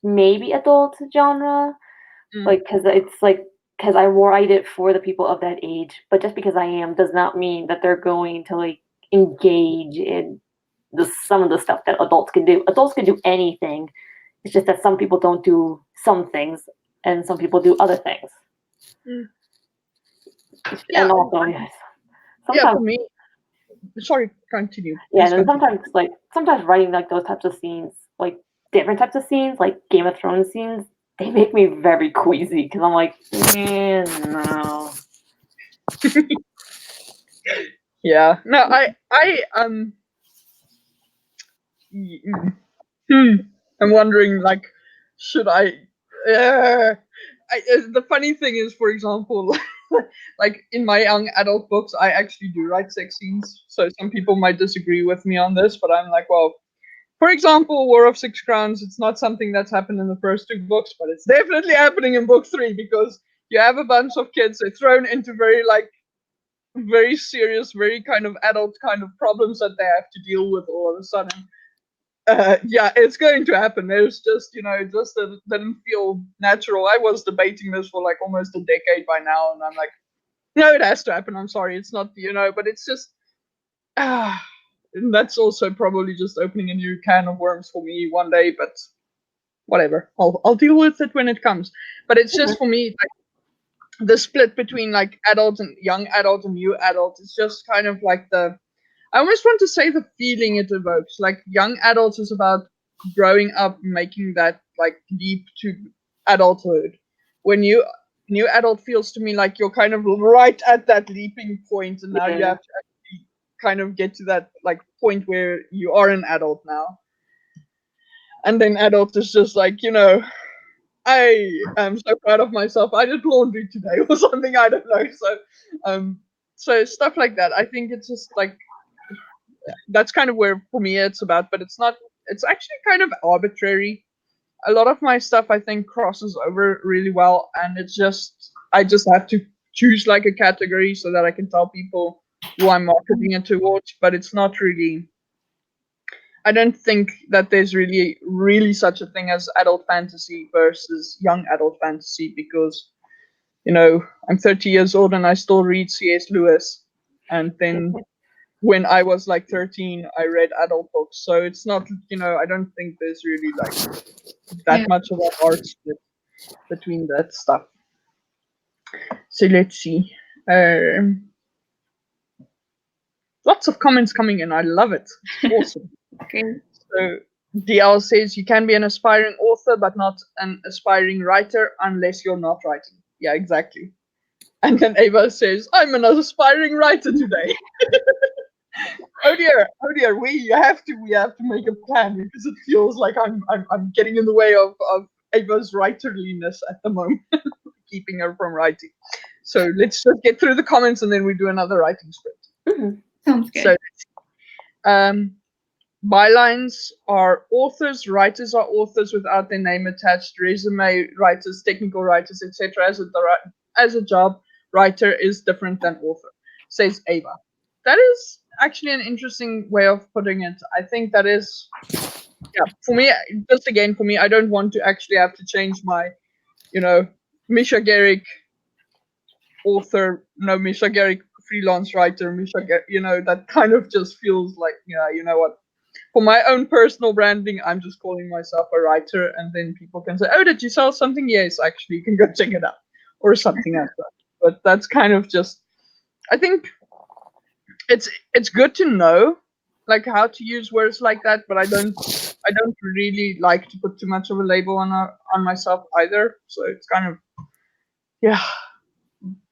maybe adult genre. Mm. Like, because I write it for the people of that age, but just because I am does not mean that they're going to like engage in some of the stuff that adults can do. Adults can do anything. It's just that some people don't do some things and some people do other things. Mm. Yeah, And also, yes, yeah. sometimes, For me, sorry. Continue. yeah, Please and then continue. sometimes writing like those types of scenes, like different types of scenes, like Game of Thrones scenes, they make me very queasy because I'm like, no. Yeah. No, I. Mm, hmm. I'm wondering, like, should I? Uh, the funny thing is, for example, like in my young adult books, I actually do write sex scenes. So some people might disagree with me on this, but I'm like, well, for example, War of Six Crowns, it's not something that's happened in the first two books, but it's definitely happening in book three because you have a bunch of kids, they're thrown into very like very serious, very kind of adult kind of problems that they have to deal with all of a sudden. Yeah, it's going to happen. There's just, it just didn't feel natural. I was debating this for like almost a decade by now, and I'm like, no, it has to happen. I'm sorry, it's not, but it's just, and that's also probably just opening a new can of worms for me one day. But whatever, I'll deal with it when it comes. But it's just for me, like, the split between like adult and young adult and new adult is just kind of like I almost want to say the feeling it evokes. Like young adults is about growing up, making that like leap to adulthood. When you new adult feels to me like you're kind of right at that leaping point, and now you Yeah. have to actually kind of get to that like point where you are an adult now. And then adult is just like, I am so proud of myself. I did laundry today or something. I don't know. Um, so stuff like that. I think it's just like that's kind of where for me it's about, but it's not. It's actually kind of arbitrary. A lot of my stuff I think crosses over really well, and it's just I just have to choose like a category so that I can tell people who I'm marketing it towards. But it's not really. I don't think that there's really such a thing as adult fantasy versus young adult fantasy because I'm 30 years old and I still read C.S. Lewis. And then when I was like 13, I read adult books. So it's not, I don't think there's really like that much of an art split between that stuff. So let's see. Lots of comments coming in. I love it. It's awesome. Great. So DL says you can be an aspiring author, but not an aspiring writer unless you're not writing. Yeah, exactly. And then Ava says, I'm an aspiring writer today. Oh dear, we have to make a plan because it feels like I'm getting in the way of Ava's writerliness at the moment, keeping her from writing. So let's just get through the comments and then we do another writing script. Mm-hmm. Sounds good. So bylines are authors, writers are authors without their name attached, resume writers, technical writers, etc. As a job, writer is different than author, says Ava. That is actually an interesting way of putting it. I think that is, for me, I don't want to actually have to change my, Misha Garrick author, no, Misha Garrick freelance writer, Misha Garrick, that kind of just feels like, you know what, for my own personal branding, I'm just calling myself a writer, and then people can say, "Oh, did you sell something?" Yes, actually, you can go check it out, or something like that. But that's kind of just, I think it's good to know, like how to use words like that. But I don't really like to put too much of a label on myself either. So it's kind of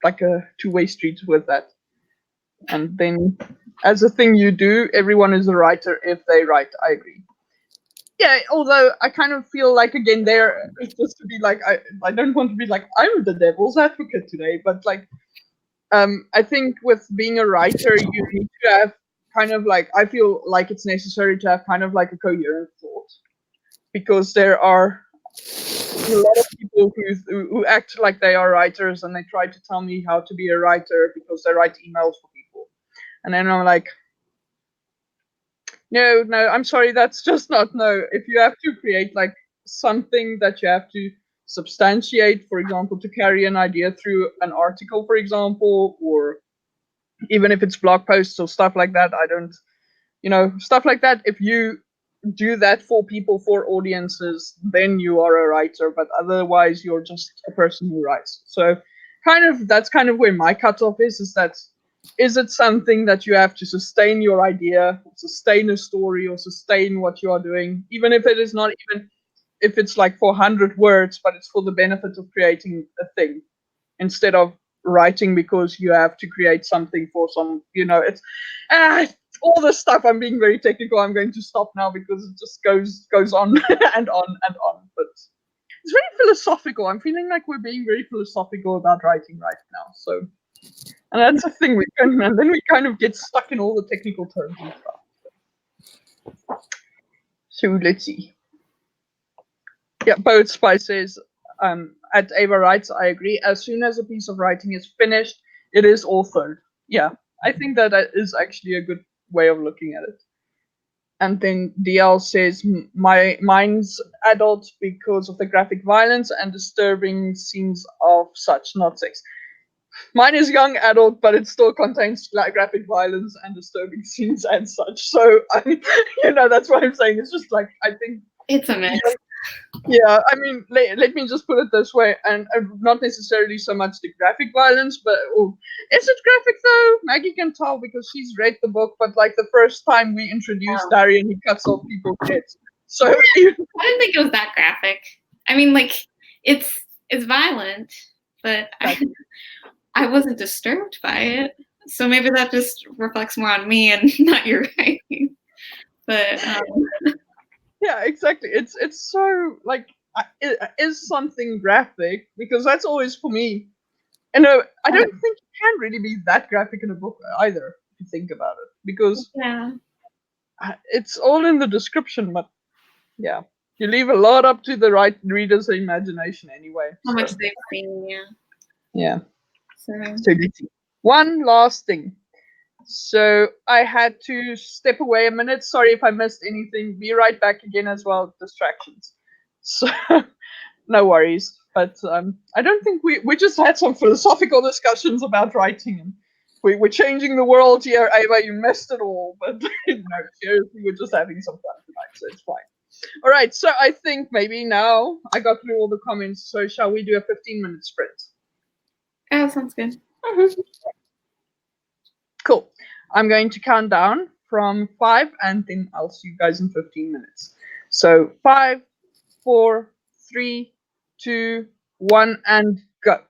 like a two-way street with that. And then, as a thing you do, everyone is a writer if they write. I agree. Yeah, although I kind of feel like again there it's just to be like I don't want to be like I'm the devil's advocate today, but like I think with being a writer you need to have kind of like I feel like it's necessary to have kind of like a coherent thought, because there are a lot of people who act like they are writers and they try to tell me how to be a writer because they write emails for people, and then I'm like, no, I'm sorry, that's just not no. If you have to create like something that you have to substantiate, for example, to carry an idea through an article, for example, or even if it's blog posts or stuff like that, I don't, stuff like that. If you do that for people, for audiences, then you are a writer, but otherwise you're just a person who writes. So that's kind of where my cutoff is that is it something that you have to sustain your idea, sustain a story, or sustain what you are doing, even if it is not even if it's like 400 words, but it's for the benefit of creating a thing instead of writing because you have to create something for some, it's all this stuff. I'm being very technical. I'm going to stop now because it just goes on and on and on. But it's very philosophical. I'm feeling like we're being very philosophical about writing right now. So, and that's the thing, and then we kind of get stuck in all the technical terms and stuff. So let's see. Yeah, Poet Spy says, at Ava writes, I agree. As soon as a piece of writing is finished, it is authored. Yeah, I think that is actually a good way of looking at it. And then DL says, mine's adult because of the graphic violence and disturbing scenes of such, not sex. Mine is young adult, but it still contains graphic violence and disturbing scenes and such. So, that's what I'm saying. It's just like, I think it's a mix. Yeah, I mean, let me just put it this way, and not necessarily so much the graphic violence, but is it graphic though? Maggie can tell because she's read the book, but like the first time we introduced Darian, he cuts off people's heads. So I didn't think it was that graphic. I mean, like it's violent, but I wasn't disturbed by it. So maybe that just reflects more on me and not your writing. But yeah, exactly. It's so like it is something graphic because that's always for me. And I don't think it can really be that graphic in a book either, if you think about it, because it's all in the description. But yeah, you leave a lot up to the right reader's imagination anyway. How much they've seen, yeah. So let's see. One last thing. So I had to step away a minute. Sorry if I missed anything. Be right back again as well. Distractions. So no worries. But I don't think we just had some philosophical discussions about writing, and we're changing the world here. Ava, you missed it all. But no, seriously, we're just having some fun tonight, so it's fine. All right, so I think maybe now I got through all the comments. So shall we do a 15-minute sprint? Oh, sounds good. Cool. I'm going to count down from 5, and then I'll see you guys in 15 minutes. So 5, 4, 3, 2, 1, and go.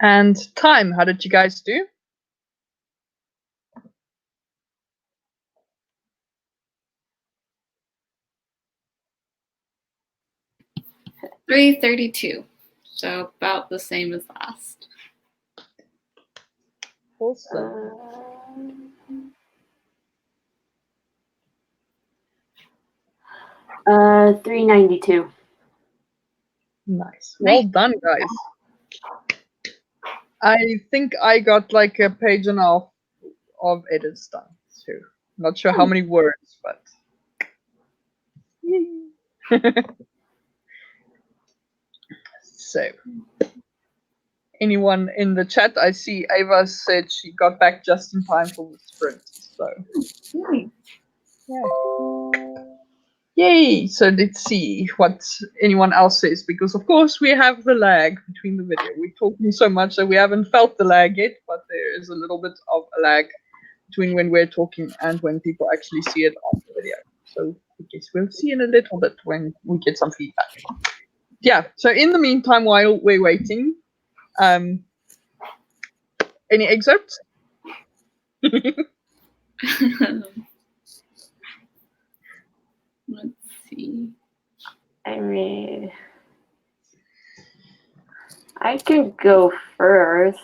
And time, how did you guys do? $3.32. So about the same as last. Awesome. $3.92. Nice. Well done, guys. I think I got like a page and a half of edits done too. Not sure how many words, but so. Anyone in the chat? I see Ava said she got back just in time for the sprint. So yay! So let's see what anyone else says, because of course we have the lag between the video. We're talking so much that we haven't felt the lag yet, but there is a little bit of a lag between when we're talking and when people actually see it on the video. So I guess we'll see in a little bit when we get some feedback. Yeah, so in the meantime, while we're waiting, any excerpts? Let's see. I mean, I can go first.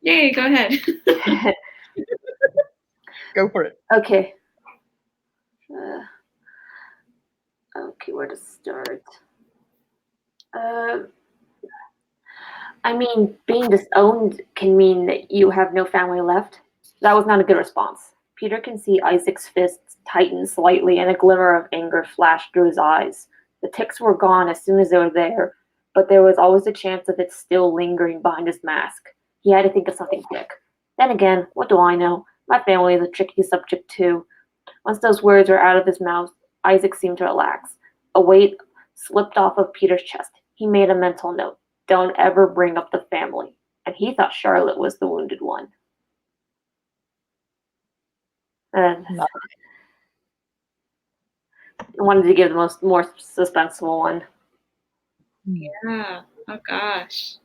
Yay, go ahead. Go for it. Okay. Okay, where to start? I mean, being disowned can mean that you have no family left. That was not a good response. Peter can see Isaac's fists tighten slightly and a glimmer of anger flashed through his eyes. The tics were gone as soon as they were there, but there was always a chance of it still lingering behind his mask. He had to think of something quick. Then again, what do I know? My family is a tricky subject too. Once those words were out of his mouth, Isaac seemed to relax. A weight slipped off of Peter's chest. He made a mental note. Don't ever bring up the family. And he thought Charlotte was the wounded one. And I wanted to give the more suspenseful one. Yeah. Oh gosh.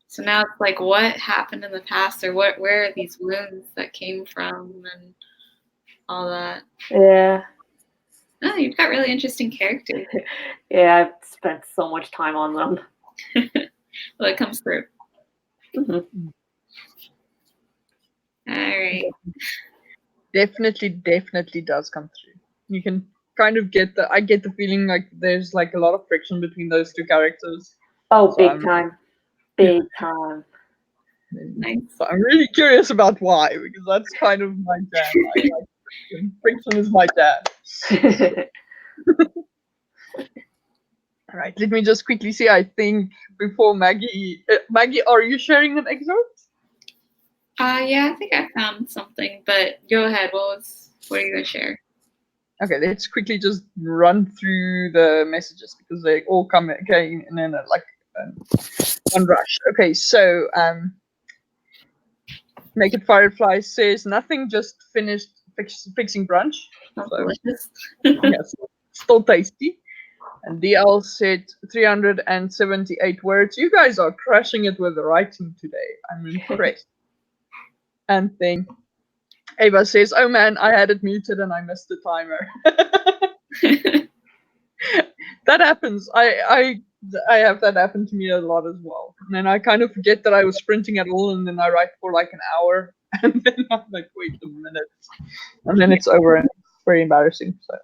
So now it's like, what happened in the past, or where are these wounds that came from, and all that. Yeah. Oh, you've got really interesting characters. Yeah, I've spent so much time on them. Well, it comes through. Mm-hmm. All right. Definitely does come through. You can kind of I get the feeling like there's like a lot of friction between those two characters. Oh, so big time. Big time. Nice. So I'm really curious about why, because that's kind of my jam. I like friction. Friction is my jam. All right, let me just quickly see. I think before Maggie, are you sharing an excerpt? Yeah, I think I found something, but go ahead. What are you gonna share? Okay, let's quickly just run through the messages because they all came in like one rush. Okay, so Naked Firefly says nothing, just finished fixing brunch. Sounds So, delicious. yes, still tasty. And DL said 378 words. You guys are crushing it with the writing today. I'm impressed. And then Ava says, "Oh man, I had it muted and I missed the timer." That happens. I have that happen to me a lot as well. And then I kind of forget that I was sprinting at all, and then I write for like an hour, and then I'm like, wait a minute, and then it's over, and it's very embarrassing. So,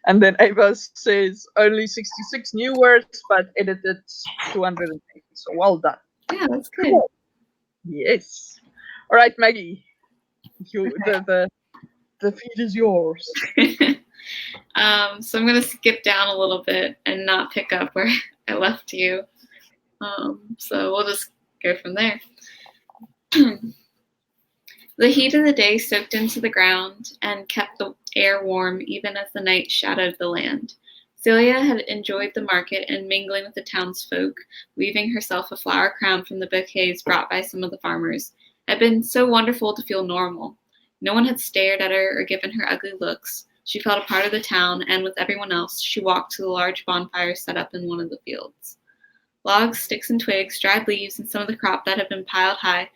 and then Ava says only 66 new words, but edited 280. So well done. Yeah, that's good. Cool. Yes. All right, Maggie. The feed is yours. So I'm going to skip down a little bit and not pick up where I left you. So we'll just go from there. The heat of the day soaked into the ground and kept the air warm even as the night shadowed the land. Celia had enjoyed the market and mingling with the townsfolk, weaving herself a flower crown from the bouquets brought by some of the farmers. It had been so wonderful to feel normal. No one had stared at her or given her ugly looks. She felt a part of the town, and with everyone else, she walked to the large bonfire set up in one of the fields. logs, sticks, and twigs, dried leaves, and some of the crop that had been piled high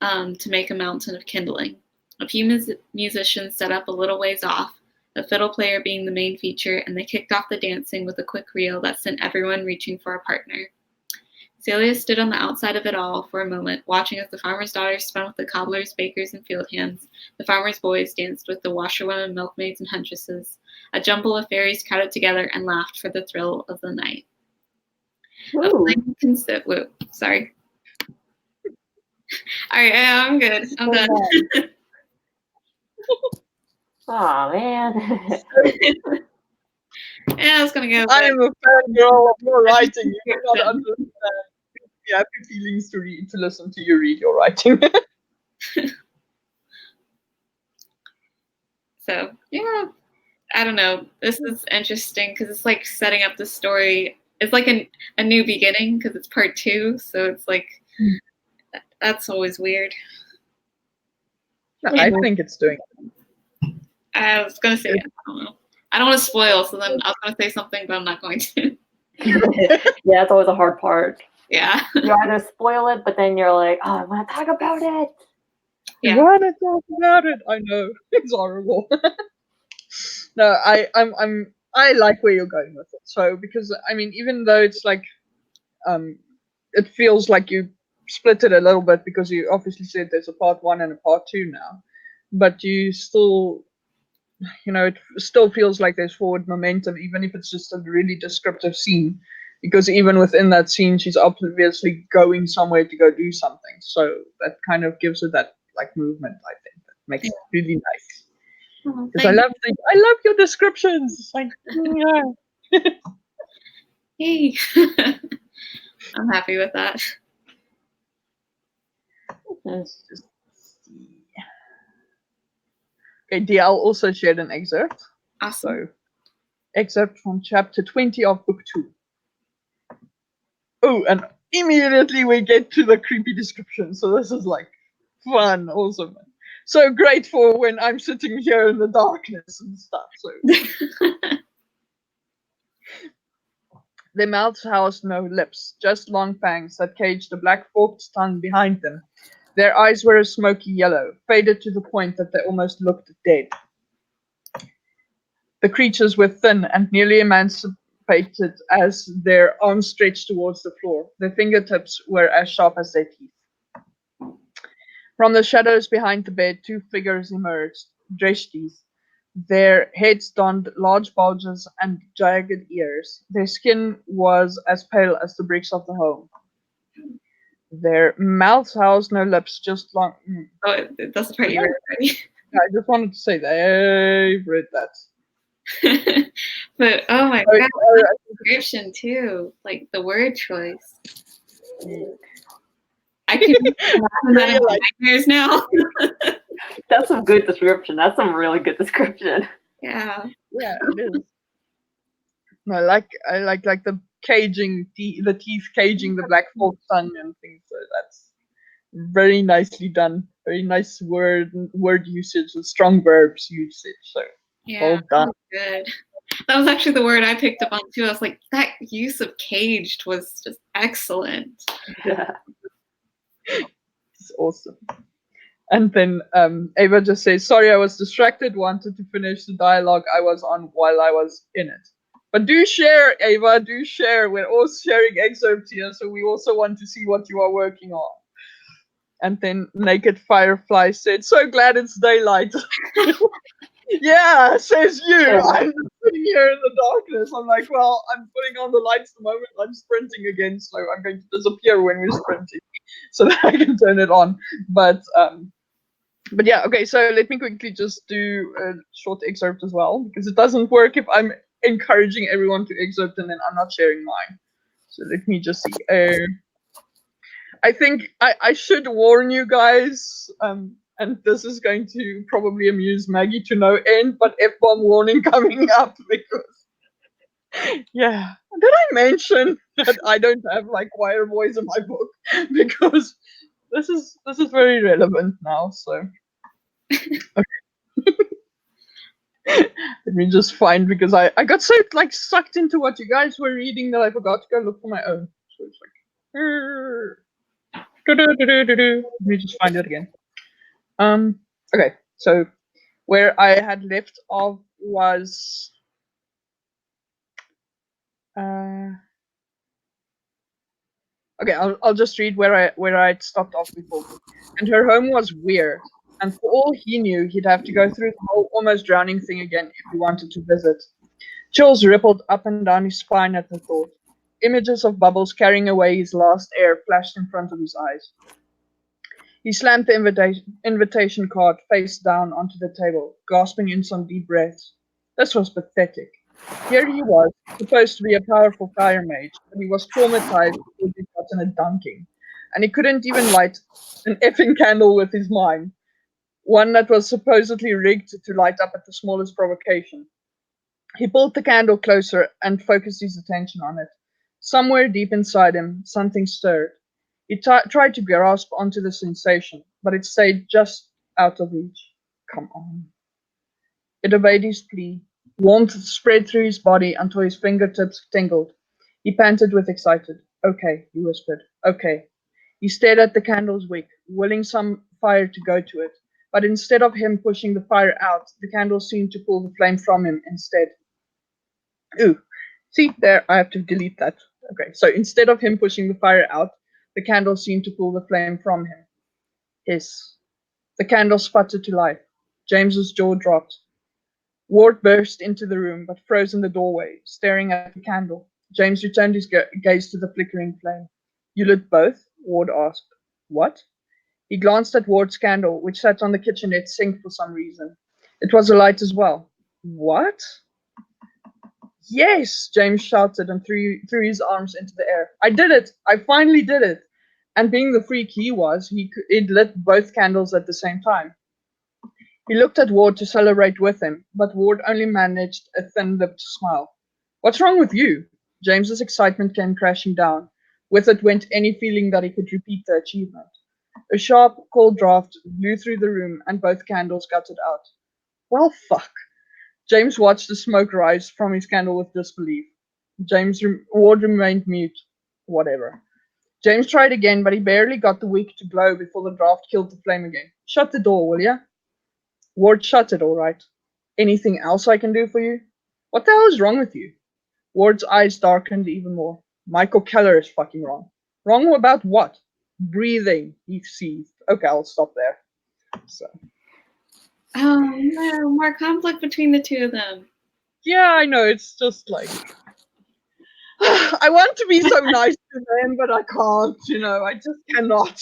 to make a mountain of kindling. A few musicians set up a little ways off, the fiddle player being the main feature, and they kicked off the dancing with a quick reel that sent everyone reaching for a partner. Celia stood on the outside of it all for a moment, watching as the farmer's daughters spun with the cobblers, bakers, and field hands. The farmer's boys danced with the washerwomen, milkmaids, and huntresses. A jumble of fairies crowded together and laughed for the thrill of the night. Ooh. Whoop, sorry. All right, I'm good. I'm done. Aw, man. Yeah, I was gonna go. I am a fangirl of your writing. You do not understand. You have feelings to listen to you read your writing. So yeah, I don't know. This is interesting because it's like setting up the story. It's like a new beginning because it's part 2. So it's like that's always weird. I think it's doing it. I was gonna say I don't know. I don't want to spoil, so then I was gonna say something, but I'm not going to. Yeah, that's always a hard part. Yeah. You either spoil it, but then you're like, oh, I want to talk about it. Yeah. You want to talk about it? I know it's horrible. No, I like where you're going with it. So because I mean, even though it's like, it feels like you split it a little bit because you obviously said there's a part 1 and a part 2 now, but you still, it still feels like there's forward momentum, even if it's just a really descriptive scene. Because even within that scene, she's obviously going somewhere to go do something. So that kind of gives it that like movement. I think that makes it really nice. Because I love your descriptions. It's like, yeah. Hey. I'm happy with that. Let's just see. Okay, DL also shared an excerpt. Awesome. So, excerpt from chapter 20 of book 2. Oh, and immediately we get to the creepy description. So this is like fun, awesome. So great for when I'm sitting here in the darkness and stuff. So their mouths housed no lips, just long fangs that caged a black forked tongue behind them. Their eyes were a smoky yellow, faded to the point that they almost looked dead. The creatures were thin and nearly emancipated as their arms stretched towards the floor. Their fingertips were as sharp as their teeth. From the shadows behind the bed, 2 figures emerged, dreshtis. Their heads donned large bulges and jagged ears. Their skin was as pale as the bricks of the home. Their mouths housed no lips, just long. Oh, that's the part you read already. I just wanted to say they've read that. But oh my god, that description too, like the word choice. I can imagine that in my nightmares now. That's some good description. That's some really good description. Yeah. Yeah, it is. No, I like the caging, the teeth caging the black forked tongue and things. So that's very nicely done. Very nice word usage with strong verbs usage. So Yeah, well done. good. That was actually the word I picked up on too. I was like, that use of caged was just excellent. Yeah. It's awesome. And then Ava just says, sorry, I was distracted, wanted to finish the dialogue I was on while I was in it. But do share, Ava, do share. We're all sharing excerpts here, so we also want to see what you are working on. And then Naked Firefly said, so glad it's daylight. Yeah, says you. Yeah. I'm just sitting here in the darkness. I'm like, well, I'm putting on the lights the moment I'm sprinting again, so I'm going to disappear when we're sprinting so that I can turn it on. But yeah, okay, so let me quickly just do a short excerpt as well, because it doesn't work if I'm encouraging everyone to excerpt and then I'm not sharing mine. So let me just see. I think I should warn you guys, and this is going to probably amuse Maggie to no end, but F-bomb warning coming up because, yeah. Did I mention that I don't have like choir boys in my book? Because this is very relevant now, so. Okay. Let me just find, because I got so like sucked into what you guys were reading that I forgot to go look for my own. So So it's like, let me just find it again. Okay, so where I had left off was uh, okay. I'll just read where I'd stopped off before. And her home was weird, and for all he knew, he'd have to go through the whole almost drowning thing again if he wanted to visit. Chills rippled up and down his spine at the thought. Images of bubbles carrying away his last air flashed in front of his eyes. He slammed the invitation card face down onto the table, gasping in some deep breaths. This was pathetic. Here he was, supposed to be a powerful fire mage, but he was traumatized because he'd gotten a dunking. And he couldn't even light an effing candle with his mind, one that was supposedly rigged to light up at the smallest provocation. He pulled the candle closer and focused his attention on it. Somewhere deep inside him, something stirred. He tried to grasp onto the sensation, but it stayed just out of reach. Come on. It obeyed his plea. Warmth spread through his body until his fingertips tingled. He panted with excitement. Okay, he whispered. Okay. He stared at the candle's wick, willing some fire to go to it. But instead of him pushing the fire out, the candle seemed to pull the flame from him instead. Ooh, see there, I have to delete that. Okay, so instead of him pushing the fire out, the candle seemed to pull the flame from him. Hiss. The candle sputtered to life. James's jaw dropped. Ward burst into the room, but froze in the doorway, staring at the candle. James returned his gaze to the flickering flame. You lit both? Ward asked. What? He glanced at Ward's candle, which sat on the kitchenette sink for some reason. It was alight as well. What? Yes, James shouted and threw his arms into the air. I did it! I finally did it! And being the freak he was, he'd lit both candles at the same time. He looked at Ward to celebrate with him, but Ward only managed a thin-lipped smile. What's wrong with you? James's excitement came crashing down. With it went any feeling that he could repeat the achievement. A sharp, cold draft blew through the room, and both candles guttered out. Well, fuck. James watched the smoke rise from his candle with disbelief. Ward remained mute. Whatever. James tried again, but he barely got the wick to glow before the draft killed the flame again. Shut the door, will ya? Ward shut it, all right. Anything else I can do for you? What the hell is wrong with you? Ward's eyes darkened even more. Michael Keller is fucking wrong. Wrong about what? Breathing, he seethed. Okay, I'll stop there. So. Oh no, more conflict between the two of them. Yeah, I know, it's just like I want to be so nice to them, but I can't, I just cannot.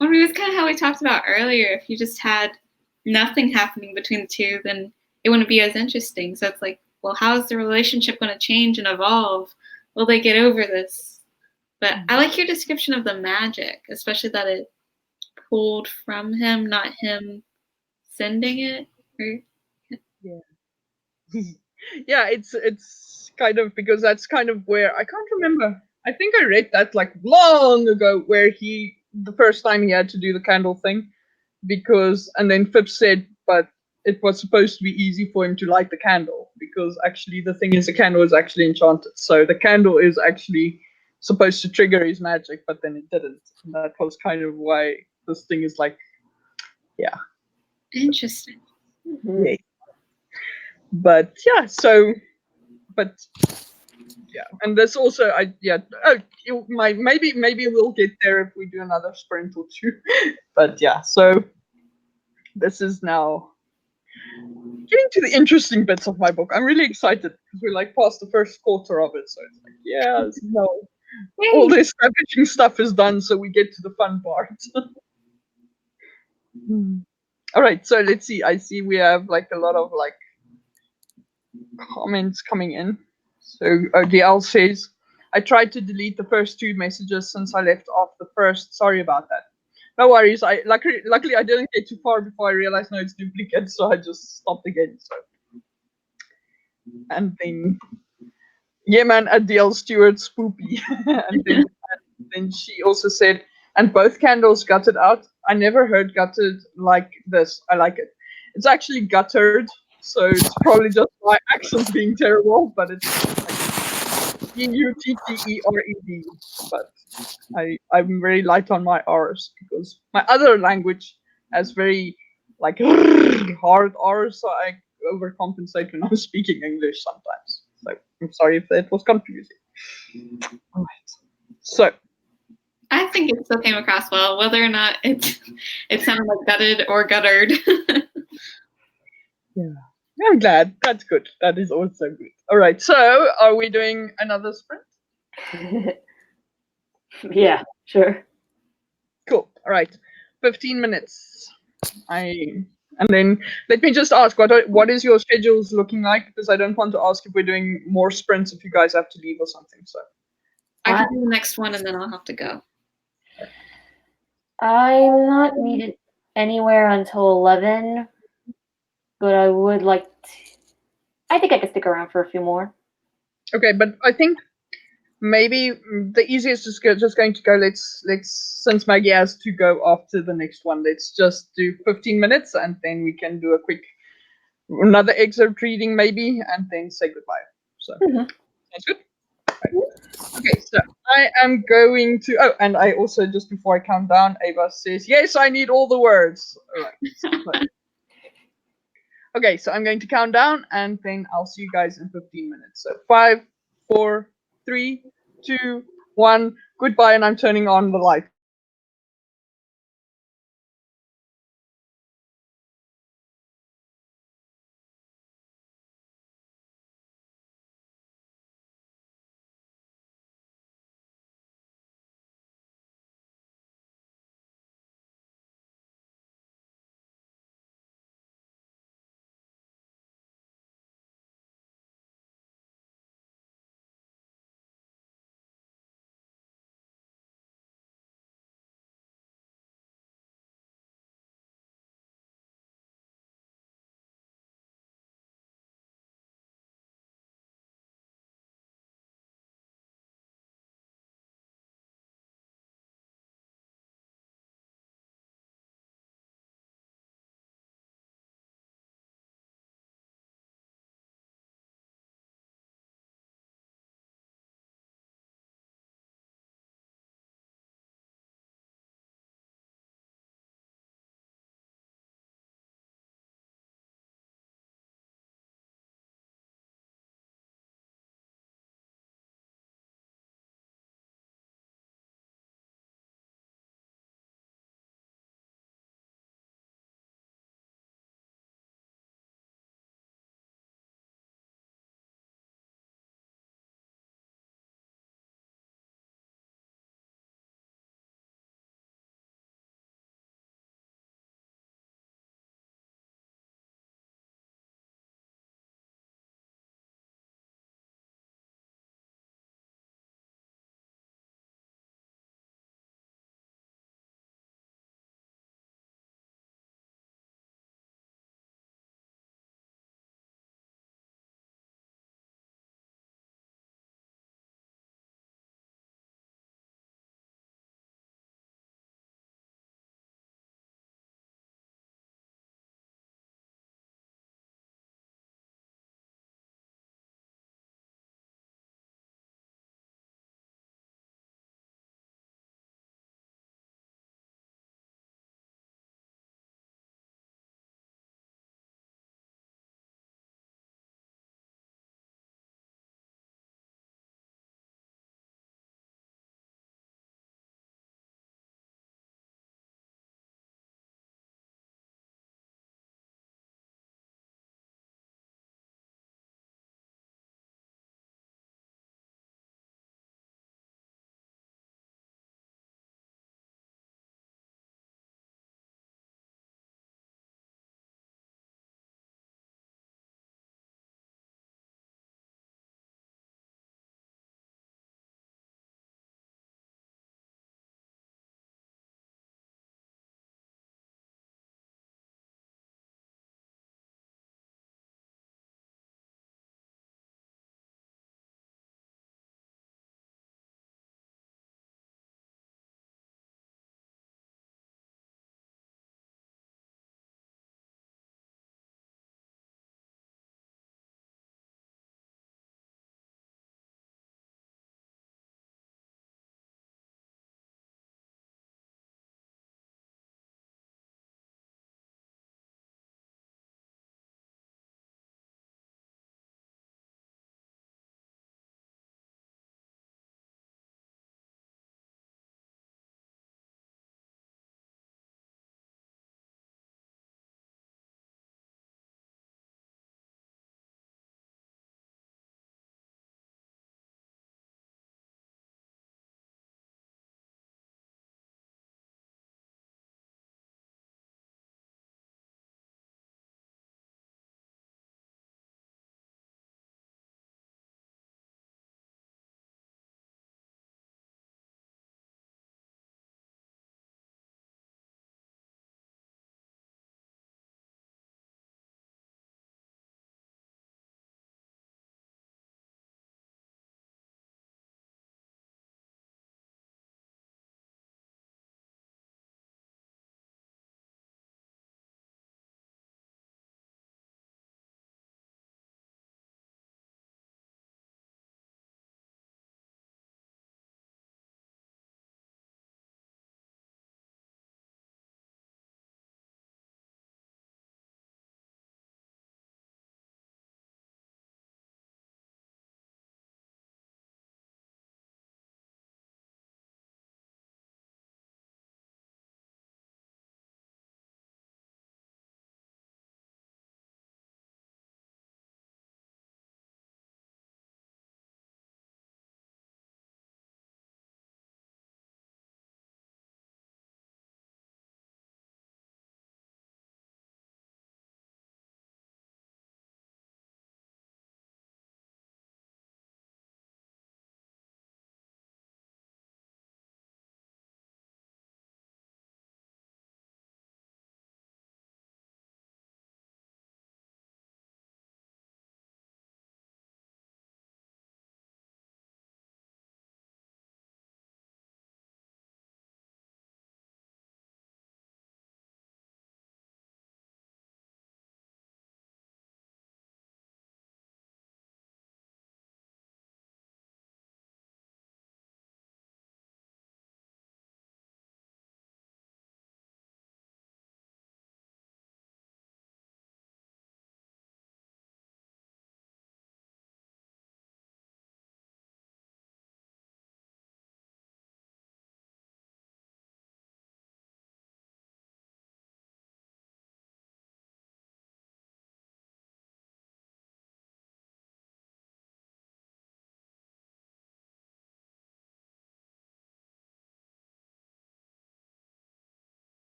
I mean, it's kind of how we talked about earlier. If you just had nothing happening between the two, then it wouldn't be as interesting. So it's like, well, how's the relationship going to change and evolve? Will they get over this? But I like your description of the magic, especially that it pulled from him, not him sending it. Yeah. Yeah, it's kind of because that's kind of where I can't remember. I think I read that like long ago where the first time he had to do the candle thing and then Phipps said, but it was supposed to be easy for him to light the candle because actually the thing is the candle is actually enchanted. So the candle is actually supposed to trigger his magic, but then it didn't. And that was kind of why this thing is like, yeah. Interesting. Mm-hmm. Yeah. But yeah, yeah, and there's also maybe we'll get there if we do another sprint or two. But yeah, so this is now getting to the interesting bits of my book. I'm really excited because we're like past the first quarter of it, so it's like all the establishing stuff is done, so we get to the fun part. All right, so let's see. I see we have like a lot of like comments coming in. So DL says, I tried to delete the first two messages since I left off the first. Sorry about that. No worries. Luckily I didn't get too far before I realized no, it's duplicate, so I just stopped again. So, and then yeah, man, at DL Stewart spoopy, and then she also said, and both candles gutted out. I never heard gutted like this. I like it. It's actually guttered. So it's probably just my accent being terrible, but it's Uttered, but I'm very light on my R's because my other language has very like hard R's, so I overcompensate when I'm speaking English sometimes. So I'm sorry if that was confusing. All right. So I think it still came across well, whether or not it sounded like gutted or guttered. yeah, I'm glad. That's good. That is also good. All right. So are we doing another sprint? Yeah, sure. Cool. All right. 15 minutes. And then let me just ask what is your schedules looking like, because I don't want to ask if we're doing more sprints if you guys have to leave or something. So I can do the next one and then I'll have to go. I'm not needed anywhere until 11, but I would like to, I think I could stick around for a few more. okay, but I think maybe the easiest is just going to go. Let's since Maggie has to go after the next one, let's just do 15 minutes and then we can do a quick another excerpt reading maybe and then say goodbye. So sounds good. Okay, so I am going to. Oh, and I also, just before I count down, Ava says, yes, I need all the words. All right. Okay, so I'm going to count down and then I'll see you guys in 15 minutes. So 5, 4, 3, 2, 1. Goodbye, and I'm turning on the light.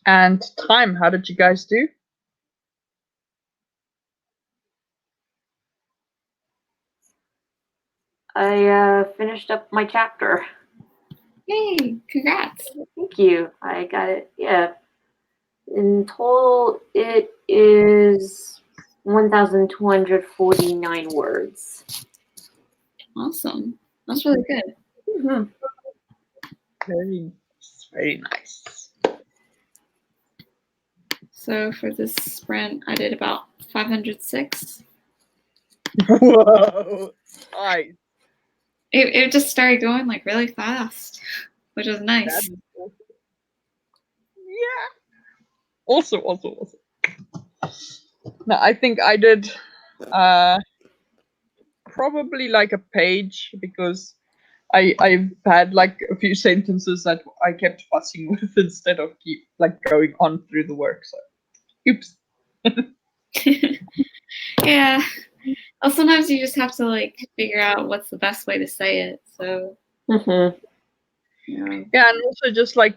And time, how did you guys do? I finished up my chapter. Yay! Congrats. Thank you. I got it. Yeah. In total, it is 1,249 words. Awesome. That's really good. Mm-hmm. Very nice. So for this sprint, I did about 506. Whoa. Nice. It just started going like really fast, which was That nice. is awesome. Yeah. Awesome. No, I think I did probably like a page because I've had like a few sentences that I kept fussing with instead of keep like going on through the work. So, oops. Yeah. Well, sometimes you just have to like figure out what's the best way to say it. So. Mm-hmm. Yeah, and also just like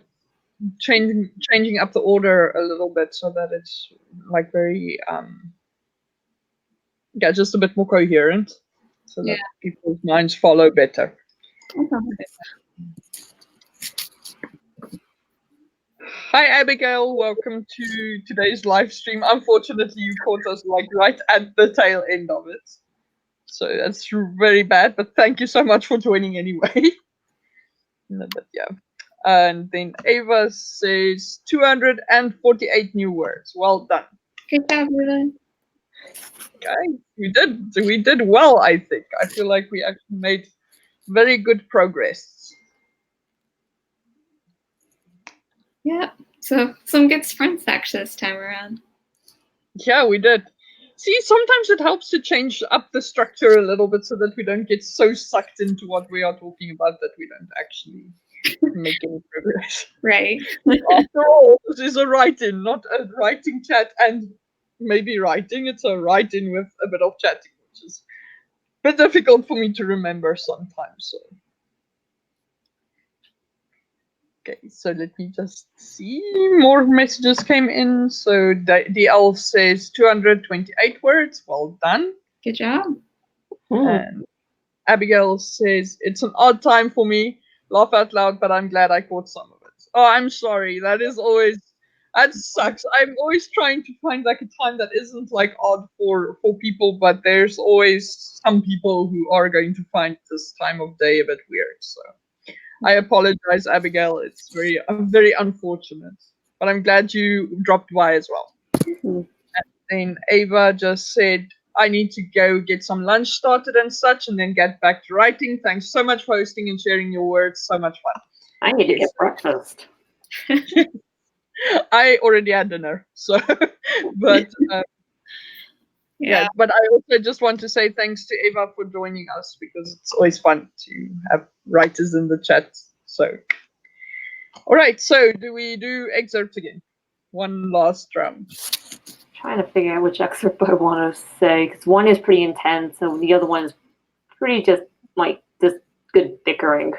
changing up the order a little bit so that it's like very yeah, just a bit more coherent, so that people's minds follow better. Hi Abigail, welcome to today's live stream. Unfortunately, you caught us like right at the tail end of it, so that's very bad. But thank you so much for joining anyway. No, but yeah, and then Ava says 248 new words. Well done. Good job, Ava. Okay, we did well. I think I feel like we actually made very good progress. Yeah. So some good sprints actually this time around. Yeah, we did. See, sometimes it helps to change up the structure a little bit so that we don't get so sucked into what we are talking about that we don't actually make any progress. Right. After all, this is a write-in, not a writing chat and maybe writing. It's a write-in with a bit of chatting, which is a bit difficult for me to remember sometimes. So. Okay, so let me just see. More messages came in. So DL says 228 words. Well done. Good job. And Abigail says it's an odd time for me. Laugh out loud, but I'm glad I caught some of it. Oh, I'm sorry. That sucks. I'm always trying to find like a time that isn't like odd for people, but there's always some people who are going to find this time of day a bit weird. So I apologize, Abigail. It's very unfortunate, but I'm glad you dropped by as well. And then Ava just said, I need to go get some lunch started and such, and then get back to writing. Thanks so much for hosting and sharing your words. So much fun. I need to get breakfast. I already had dinner, so but yeah. But I also just want to say thanks to Ava for joining us because it's always fun to have writers in the chat. So, all right. So, do we do excerpts again? One last round. Trying to figure out which excerpt I want to say because one is pretty intense and the other one is pretty just good bickering.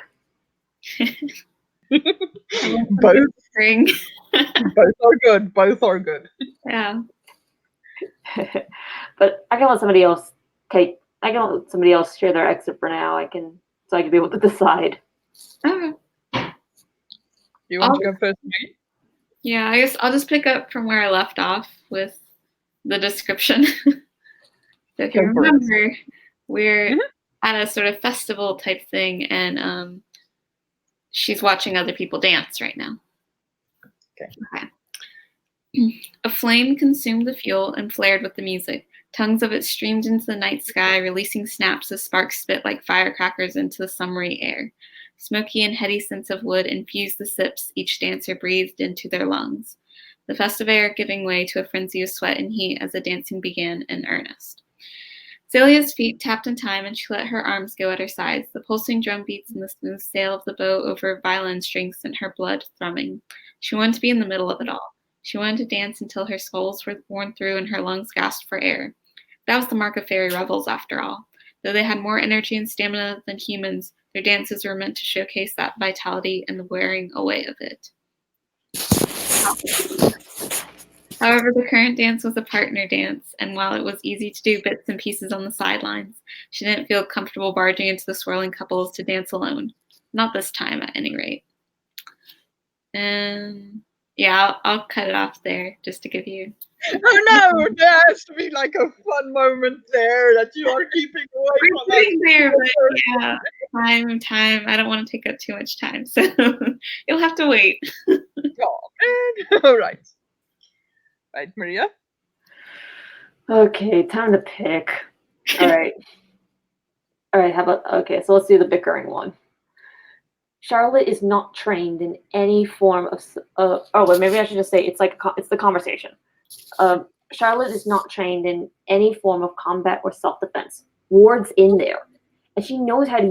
Both. Both are good. Both are good. Yeah. But I can let somebody else. Okay, I can let somebody else share their excerpt for now. So I can be able to decide. Okay. You want to go first, Maggie? Yeah, I guess I'll just pick up from where I left off with the description. So if you remember, we're at a sort of festival type thing, and she's watching other people dance right now. Okay. A flame consumed the fuel and flared with the music. Tongues of it streamed into the night sky, releasing snaps as sparks spit like firecrackers into the summery air. Smoky and heady scents of wood infused the sips each dancer breathed into their lungs, the festive air giving way to a frenzy of sweat and heat as the dancing began in earnest. Celia's feet tapped in time, and she let her arms go at her sides. The pulsing drum beats and the smooth sail of the bow over violin strings sent her blood thrumming. She wanted to be in the middle of it all. She wanted to dance until her soles were worn through and her lungs gasped for air. That was the mark of fairy revels, after all. Though they had more energy and stamina than humans, their dances were meant to showcase that vitality and the wearing away of it. However, the current dance was a partner dance, and while it was easy to do bits and pieces on the sidelines, she didn't feel comfortable barging into the swirling couples to dance alone. Not this time, at any rate. And yeah, I'll cut it off there just to give you. Oh no, there has to be like a fun moment there that you are keeping away We're from us. sitting there, but yeah, time. I don't want to take up too much time, so you'll have to wait. Oh, man. All right. Right, Maria? Okay, time to pick. All right. All right, how about okay, so let's do the bickering one. Charlotte is not trained in any form of oh, well, maybe I should just say it's like it's the conversation. Charlotte is not trained in any form of combat or self-defense. Ward's in there, and she knows how to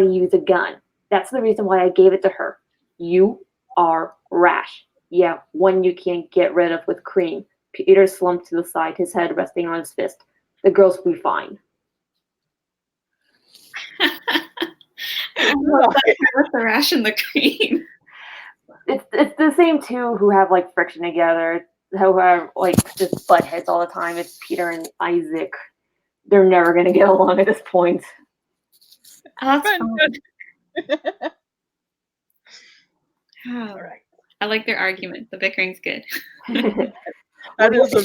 use a gun. That's the reason why I gave it to her. You are rash. Yeah, one you can't get rid of with cream. Peter slumped to the side, his head resting on his fist. The girls will be fine. With the rash and the cream. It's the same two who have like friction together, who have like just butt heads all the time. It's Peter and Isaac. They're never gonna get along at this point. Oh, that's fun. Oh, All right. I like their argument. The bickering's good. That is a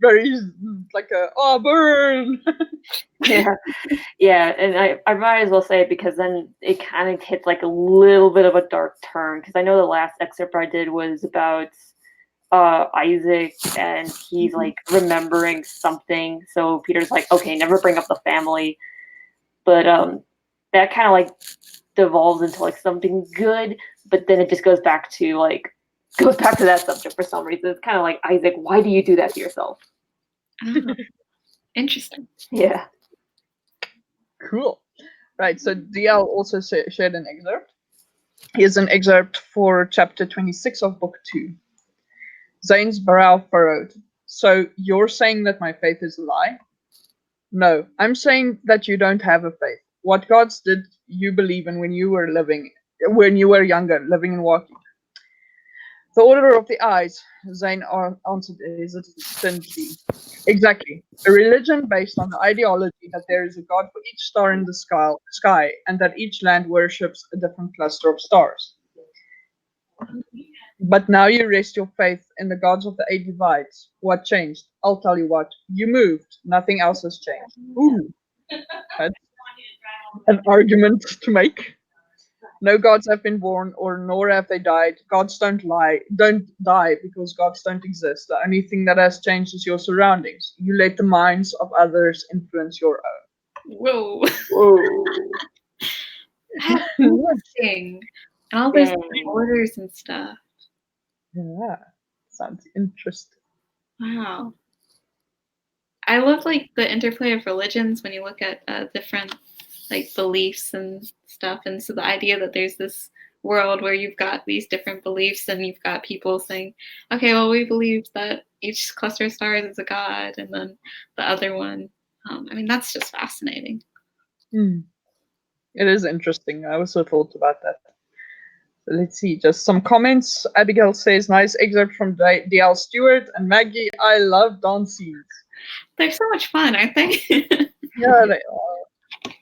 very like a burn. yeah, and I might as well say it because then it kind of hits like a little bit of a dark turn because I know the last excerpt I did was about Isaac and he's like remembering something. So Peter's like, okay, never bring up the family, but that kind of like devolves into like something good, but then it just goes back to that subject for some reason. It's kind of like, Isaac, why do you do that to yourself? Oh, interesting. Yeah. Cool. Right, so DL also shared an excerpt. Here's an excerpt for chapter 26 of book 2. Zane's brow furrowed. So you're saying that my faith is a lie? No, I'm saying that you don't have a faith. What gods did you believe in when you were younger, living in Waukee? The order of the eyes, Zane answered hesitantly. Exactly. A religion based on the ideology that there is a god for each star in the sky and that each land worships a different cluster of stars. But now you rest your faith in the gods of the 8 divides. What changed? I'll tell you what. You moved. Nothing else has changed. Ooh. That's an argument to make. No gods have been born, nor have they died. Gods don't die because gods don't exist. The only thing that has changed is your surroundings. You let the minds of others influence your own. Whoa. Whoa. That's interesting. And all those orders and stuff. Yeah, sounds interesting. Wow. I love like the interplay of religions when you look at different like beliefs and stuff, and so the idea that there's this world where you've got these different beliefs and you've got people saying, okay, well, we believe that each cluster of stars is a god, and then the other one. I mean, that's just fascinating. It is interesting. I also thought about that. So let's see, just some comments. Abigail says, nice excerpt from D.L. Stewart. And Maggie, I love dance scenes. They're so much fun, aren't they? Yeah, they are.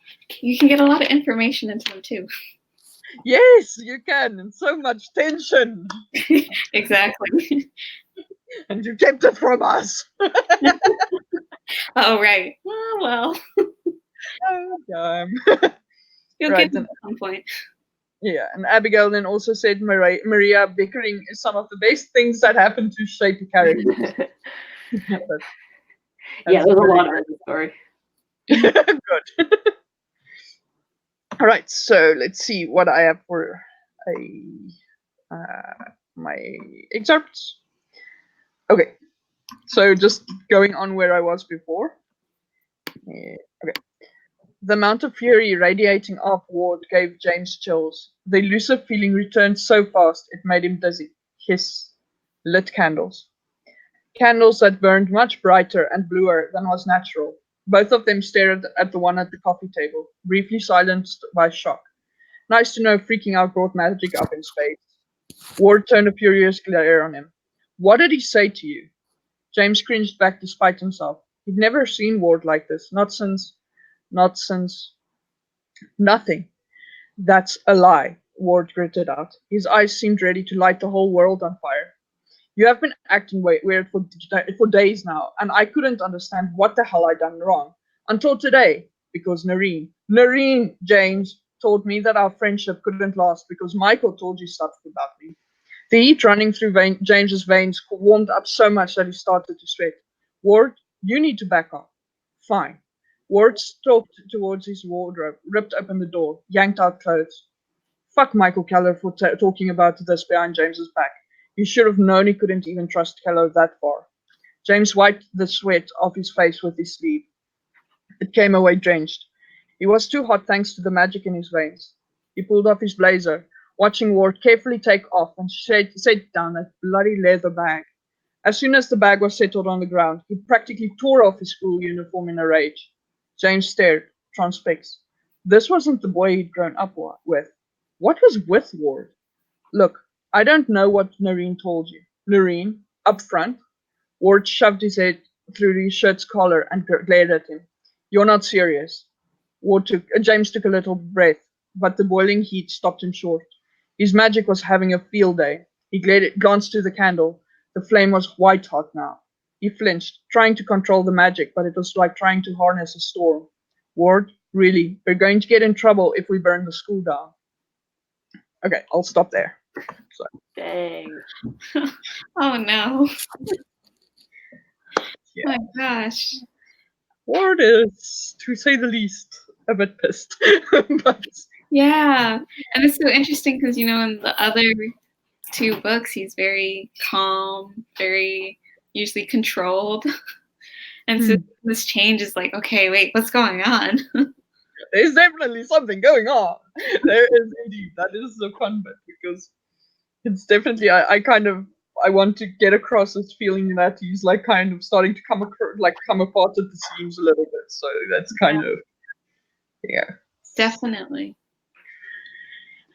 You can get a lot of information into them too. Yes, you can. And so much tension. Exactly. And you kept it from us. Oh, right. Oh, well. Oh, damn. You'll Right, get it at some point. Yeah, and Abigail then also said Maria bickering is some of the best things that happen to shape a character. Yeah, there's a lot of it in the story. Good. All right, so let's see what I have for my excerpts. Okay, so just going on where I was before. Okay. The amount of fury radiating off Ward gave James chills. The elusive feeling returned so fast it made him dizzy. Hiss. Lit candles. Candles that burned much brighter and bluer than was natural. Both of them stared at the one at the coffee table, briefly silenced by shock. Nice to know freaking out brought magic up in spades. Ward turned a furious glare on him. What did he say to you? James cringed back despite himself. He'd never seen Ward like this. Not since. Nothing. That's a lie, Ward gritted out. His eyes seemed ready to light the whole world on fire. You have been acting weird for days now, and I couldn't understand what the hell I'd done wrong. Until today, because Nareen, James, told me that our friendship couldn't last because Michael told you stuff about me. The heat running through James's veins warmed up so much that he started to sweat. Ward, you need to back off. Fine. Ward stalked towards his wardrobe, ripped open the door, yanked out clothes. Fuck Michael Keller for talking about this behind James's back. He should have known he couldn't even trust Keller that far. James wiped the sweat off his face with his sleeve. It came away drenched. He was too hot thanks to the magic in his veins. He pulled off his blazer, watching Ward carefully take off and set down that bloody leather bag. As soon as the bag was settled on the ground, he practically tore off his school uniform in a rage. James stared, transfixed. This wasn't the boy he'd grown up with. What was with Ward? Look, I don't know what Noreen told you. Noreen, up front. Ward shoved his head through his shirt's collar and glared at him. You're not serious. James took a little breath, but the boiling heat stopped him short. His magic was having a field day. He glanced to the candle. The flame was white hot now. He flinched, trying to control the magic, but it was like trying to harness a storm. Ward, really, we're going to get in trouble if we burn the school down. Okay, I'll stop there. So. Dang. Oh no. Yeah. My gosh. Ward is, to say the least, a bit pissed. But yeah, and it's so interesting because in the other two books, he's very calm, very usually controlled, and so this change is like, okay, wait, what's going on? There's definitely something going on. There is indeed. That is the fun bit because it's definitely I want to get across this feeling that he's like kind of starting to come apart at the seams a little bit. So that's kind of Definitely.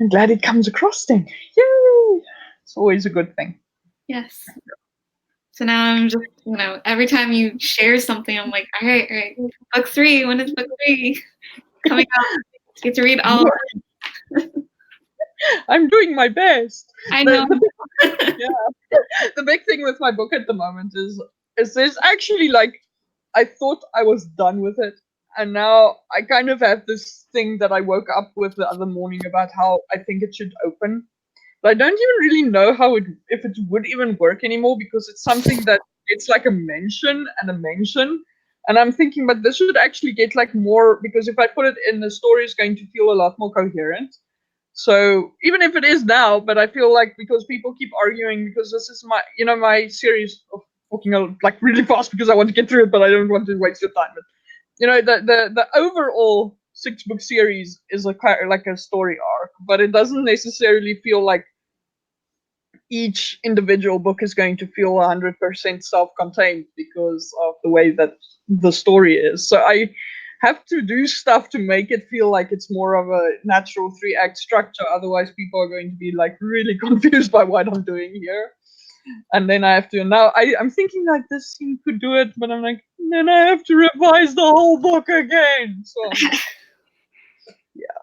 I'm glad it comes across then. Yay! It's always a good thing. Yes. So now I'm just, every time you share something, I'm like, all right, book 3. When is book 3 coming out? Get to read all of it. I'm doing my best. I know. The big thing with my book at the moment is there's actually I thought I was done with it, and now I kind of have this thing that I woke up with the other morning about how I think it should open. But I don't even really know if it would even work anymore because it's something that it's like a mention and a mention. And I'm thinking, but this should actually get more because if I put it in, the story is going to feel a lot more coherent. So even if it is now, but I feel like because people keep arguing because this is my series of talking really fast because I want to get through it, but I don't want to waste your time. But the overall 6-book series is a story arc, but it doesn't necessarily feel like each individual book is going to feel 100% self-contained because of the way that the story is. So I have to do stuff to make it feel like it's more of a natural 3-act structure. Otherwise, people are going to be really confused by what I'm doing here. And then I have to now I'm thinking this scene could do it, but I'm like, then I have to revise the whole book again. So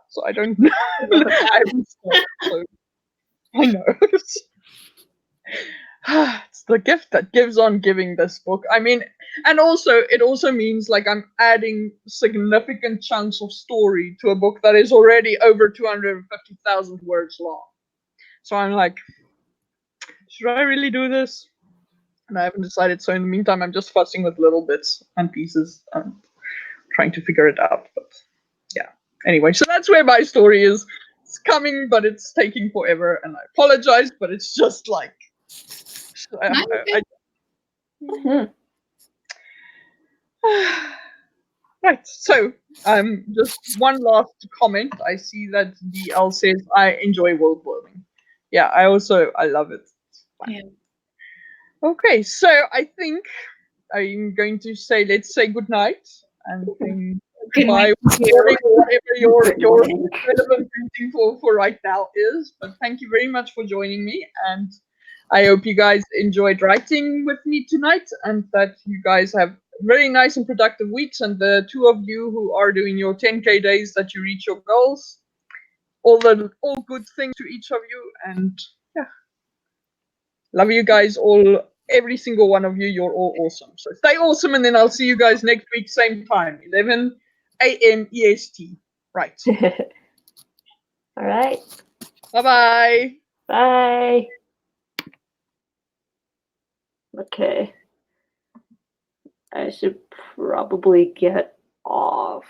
so I don't know. I haven't started, so I know. It's the gift that gives on giving, this book. I mean, and it also means I'm adding significant chunks of story to a book that is already over 250,000 words long. So I'm like, should I really do this? And I haven't decided. So in the meantime, I'm just fussing with little bits and pieces and trying to figure it out. But yeah. Anyway, so that's where my story is. It's coming, but it's taking forever, and I apologize, but it's just right, so just one last comment. I see that DL says I enjoy world building. Yeah, I love it. Yeah. Okay, so I think I'm going to say let's say good night and then Good by night. recording or whatever your Good your morning. relevant routine for right now is. But thank you very much for joining me, and I hope you guys enjoyed writing with me tonight, and that you guys have very nice and productive weeks. And the two of you who are doing your 10K days, that you reach your goals. All good things to each of you, and yeah, love you guys all. Every single one of you, you're all awesome. So stay awesome, and then I'll see you guys next week, same time, 11 a.m. EST. Right. All right. Bye-bye. Bye. Okay. I should probably get off.